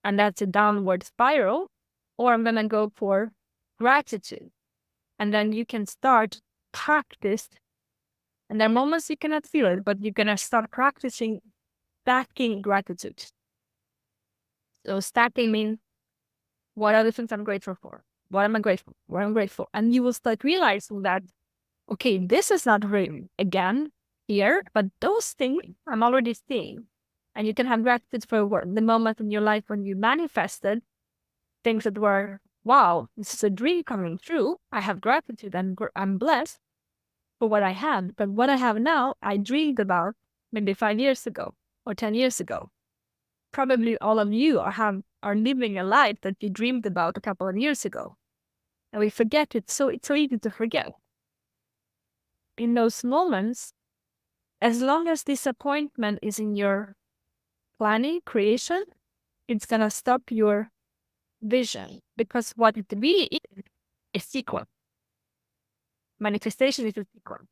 and that's a downward spiral, or I'm going to go for gratitude. And then you can start practice. And there are moments you cannot feel it, but you're going to start practicing stacking gratitude. So stacking means, what are the things I'm grateful for? What am I grateful for? What I'm grateful. And you will start realizing that, okay, this is not real again here, but those things I'm already seeing. And you can have gratitude for the moment in your life when you manifested things that were, wow, this is a dream coming true. I have gratitude and I'm blessed for what I had. But what I have now, I dreamed about maybe 5 years ago or 10 years ago. Probably all of you are living a life that you dreamed about a couple of years ago. And we forget it. So it's so easy to forget. In those moments, as long as disappointment is in your planning, creation, it's going to stop your vision. Because what it really is a sequence. Manifestation is a sequence.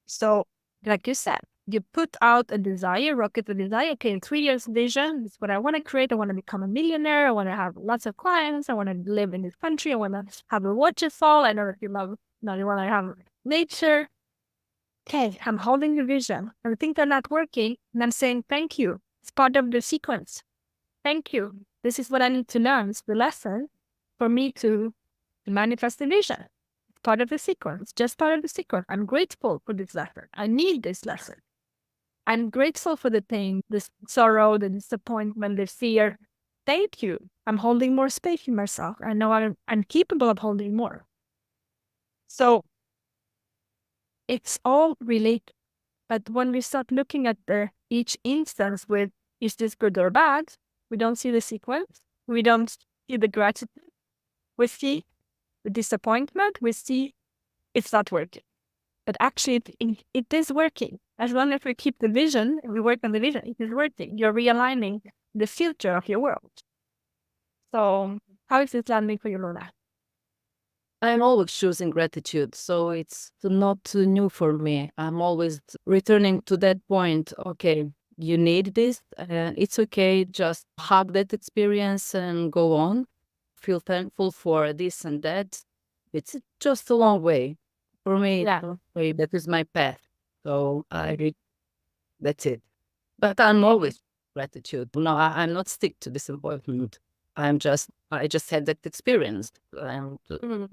So, like you said, you put out a desire, rocket a desire. Okay, in 3 years vision, this is what I want to create. I want to become a millionaire. I want to have lots of clients. I want to live in this country. I want to have a waterfall. I know if you love, you want to have nature. Okay, I'm holding the vision. And things are not working. And I'm saying, thank you. It's part of the sequence. Thank you. This is what I need to learn. It's the lesson for me to manifest the vision. It's part of the sequence, just part of the sequence. I'm grateful for this lesson. I need this lesson. I'm grateful for the pain, the sorrow, the disappointment, the fear. Thank you. I'm holding more space in myself. I know I'm capable of holding more. So it's all related. But when we start looking at each instance with, is this good or bad? We don't see the sequence. We don't see the gratitude. We see the disappointment. We see it's not working. But actually, it is working. As long as we keep the vision and we work on the vision, it is working. You're realigning the filter of your world. So how is this landing for you, Luna? I'm always choosing gratitude, so it's not new for me. I'm always returning to that point. Okay, you need this, it's okay. Just have that experience and go on. Feel thankful for this and that. It's just a long way for me. Yeah. It's a long way. That is my path. So that's it. But I'm always gratitude. No, I'm not stick to disappointment. I just had that experience, and Mm.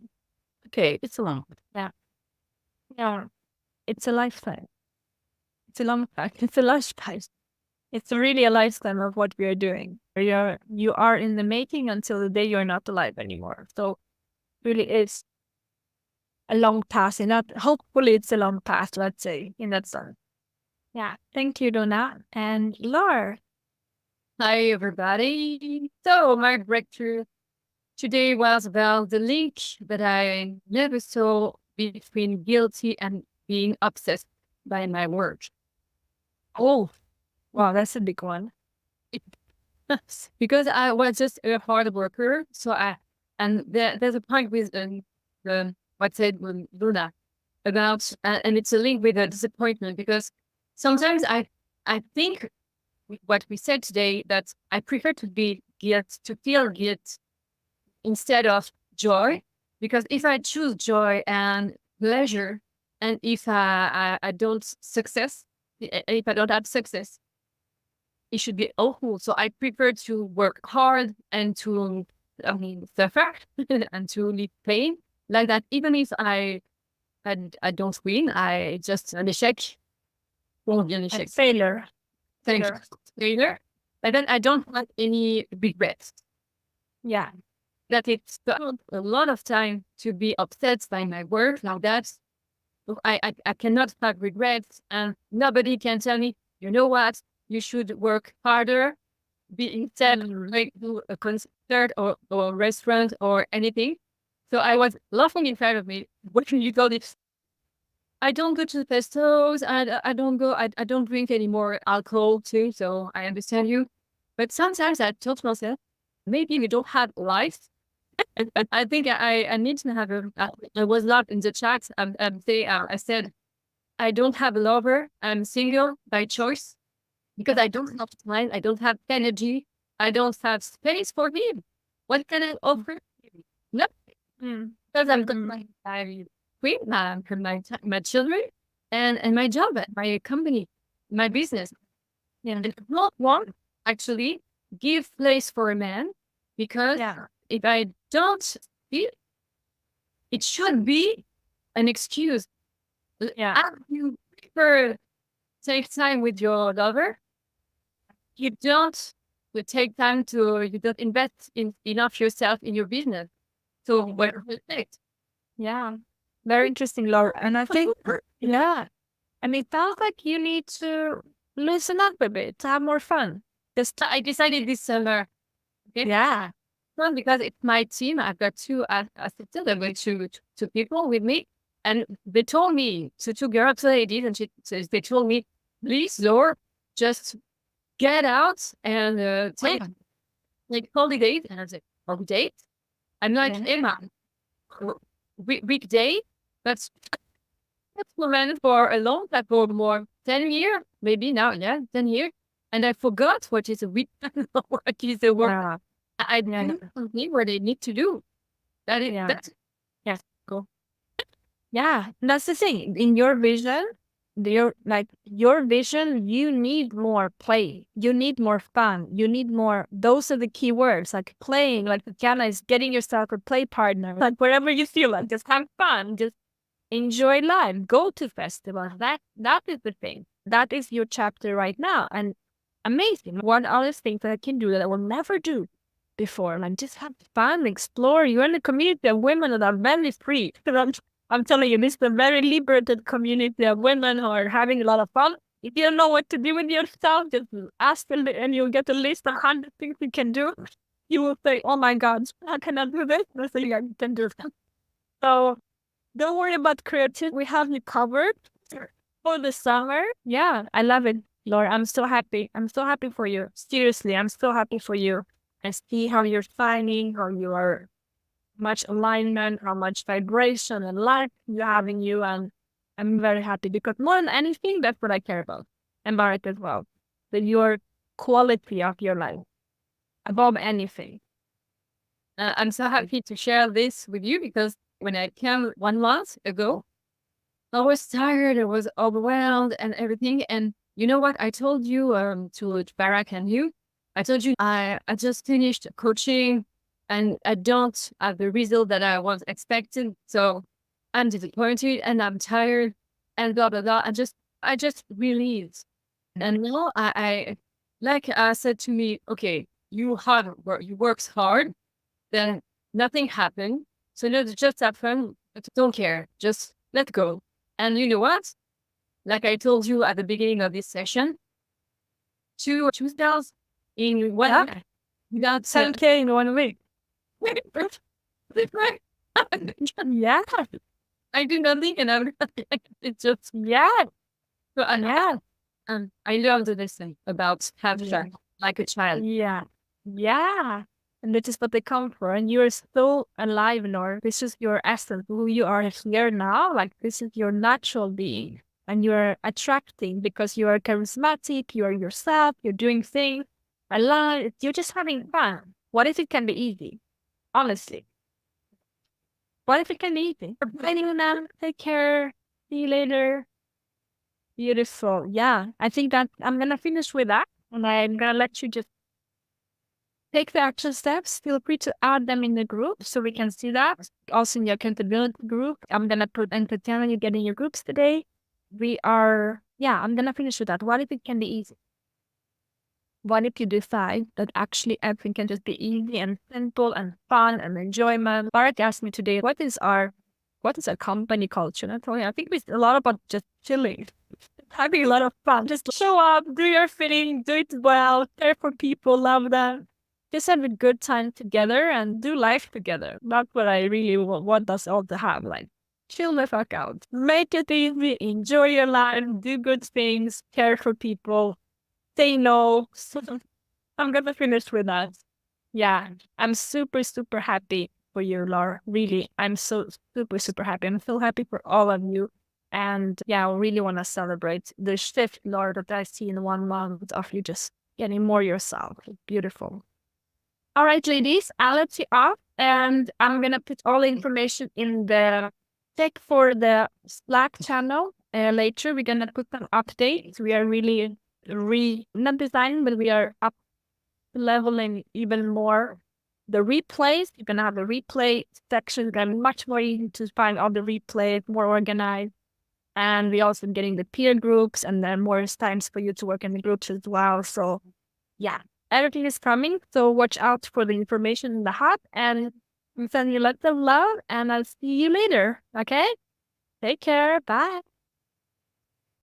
okay, it's a long. Yeah. It's a lifetime. It's a long time. It's a lifetime. It's really a lifetime of what we are doing. You are in the making until the day you're not alive anymore. So really is a long path. And not hopefully it's a long path, let's say, in that sense. Yeah. Thank you, Donna. And Laura. Hi, everybody. So, my breakthrough today was about the link that I never saw between guilty and being obsessed by my work. Oh, wow, that's a big one. Because I was just a hard worker. There's a point with what said Luna about, and it's a link with a disappointment, because sometimes I think what we said today, that I prefer to feel guilt instead of joy, because if I choose joy and pleasure, and if I don't success, if I don't have success, it should be awful. So I prefer to work hard and to, suffer and to live pain like that. Even if I don't win, I just an échec. Won't be an échec. Failure. Failure. But then I don't want any regrets. Yeah. That it's a lot of time to be upset by my work like that. I cannot have regrets, and nobody can tell me, you know what, you should work harder, instead like do a concert or a restaurant or anything. So I was laughing inside of me when you told it. I don't go to the festivals. I don't go. I don't drink any more alcohol too. So I understand you. But sometimes I told myself, maybe we don't have life. And I think I need to have I was not in the chat. I said, I don't have a lover. I'm single by choice because I don't have time. I don't have energy. I don't have space for him. What can I offer? No, because I've got my queen, my children, and my job at my company, my business. And I don't want actually give place for a man, because if I don't feel, it should be an excuse. If you prefer take time with your lover, you don't take time you don't invest enough yourself in your business. So what reflect? Yeah. Very interesting, Laura. And I think, and it sounds like you need to loosen up a bit, to have more fun. I decided this summer. Okay? Yeah. Well, because it's my team. I've got two assistants. I've got two people with me. And they told me, so two girls, ladies, and they told me, please, Laura, just get out and take like holidays. And I was like, holidays? I'm like, Emma, weekday, that's planned for a long time, for more 10 years, maybe now, 10 years. And I forgot what is a weekend, what is a work. I do something what they need to do. That's cool. Yeah, that's the thing. In your vision, your vision, you need more play. You need more fun. You need more. Those are the key words, like playing, like Kiana is getting yourself a play partner. Like wherever you feel like, just have fun. Just enjoy life. Go to festivals. That is the thing. That is your chapter right now. And amazing. One other thing that I can do that I will never do before, like just have fun, explore. You're in a community of women that are very free. I'm telling you, this is a very liberated community of women who are having a lot of fun. If you don't know what to do with yourself, just ask and you'll get a list of 100 things you can do. You will say, oh my God, how can I do this? I say, yeah, you can do that. So don't worry about creativity. We have you covered for the summer. Yeah, I love it, Laura. I'm so happy. I'm so happy for you. Seriously, I'm so happy for you. I see how you're finding, how you are much alignment, how much vibration and life you have in you. And I'm very happy because more than anything, that's what I care about. And Barrett as well. That your quality of your life above anything. I'm so happy to share this with you because when I came 1 month ago, I was tired, I was overwhelmed and everything. And you know what? I told you to Barak and you, I told you I just finished coaching and I don't have the result that I was expecting. So I'm disappointed and I'm tired and blah, blah, blah. I just released. And now I like I said to me, okay, you works hard, then nothing happened. So no, it just happened. Don't care. Just let go. And you know what? Like I told you at the beginning of this session, 2,000 in 1 without 10K in 1 week. Yeah. I do nothing and I'm it's just Yeah. so Yeah. I learned this thing about having like a child. Yeah. Yeah. And this is what they come for. And you're so alive, Nor. This is your essence, who you are here now. Like, this is your natural being. And you're attracting because you are charismatic, you're yourself, you're doing things. I love it. You're just having fun. What if it can be easy? Honestly. What if it can be easy? Bye now. Take care. See you later. Beautiful. Yeah. I think that I'm going to finish with that. And I'm going to let you just take the action steps. Feel free to add them in the group so we can see that. Also in your accountability group. I'm going to put entertainment you get in your groups today. I'm going to finish with that. What if it can be easy? What if you decide that actually everything can just be easy and simple and fun and enjoyment? Bart asked me today, what is our company culture? And I told him, I think it's a lot about just chilling, having a lot of fun. Just show up, do your thing, do it well, care for people, love them. Just have a good time together and do life together. That's what I really want us all to have. Like, chill the fuck out. Make it easy, enjoy your life, do good things, care for people, say no. I'm gonna finish with that. Yeah, I'm super, super happy for you, Laura. Really, I'm so super, super happy. I'm so happy for all of you. And yeah, I really want to celebrate the shift, Laura, that I see in 1 month of you just getting more yourself. Beautiful. All right, ladies, I'll let you off. And I'm going to put all the information in the check for the Slack channel. Later, we're going to put some updates. We are really not designing, but we are up leveling even more the replays. You're going to have the replay section. It's going to be much more easy to find all the replays, more organized. And we also getting the peer groups and then more times for you to work in the groups as well. So yeah, everything is coming. So watch out for the information in the hub and send you lots of love and I'll see you later. Okay? Take care. Bye.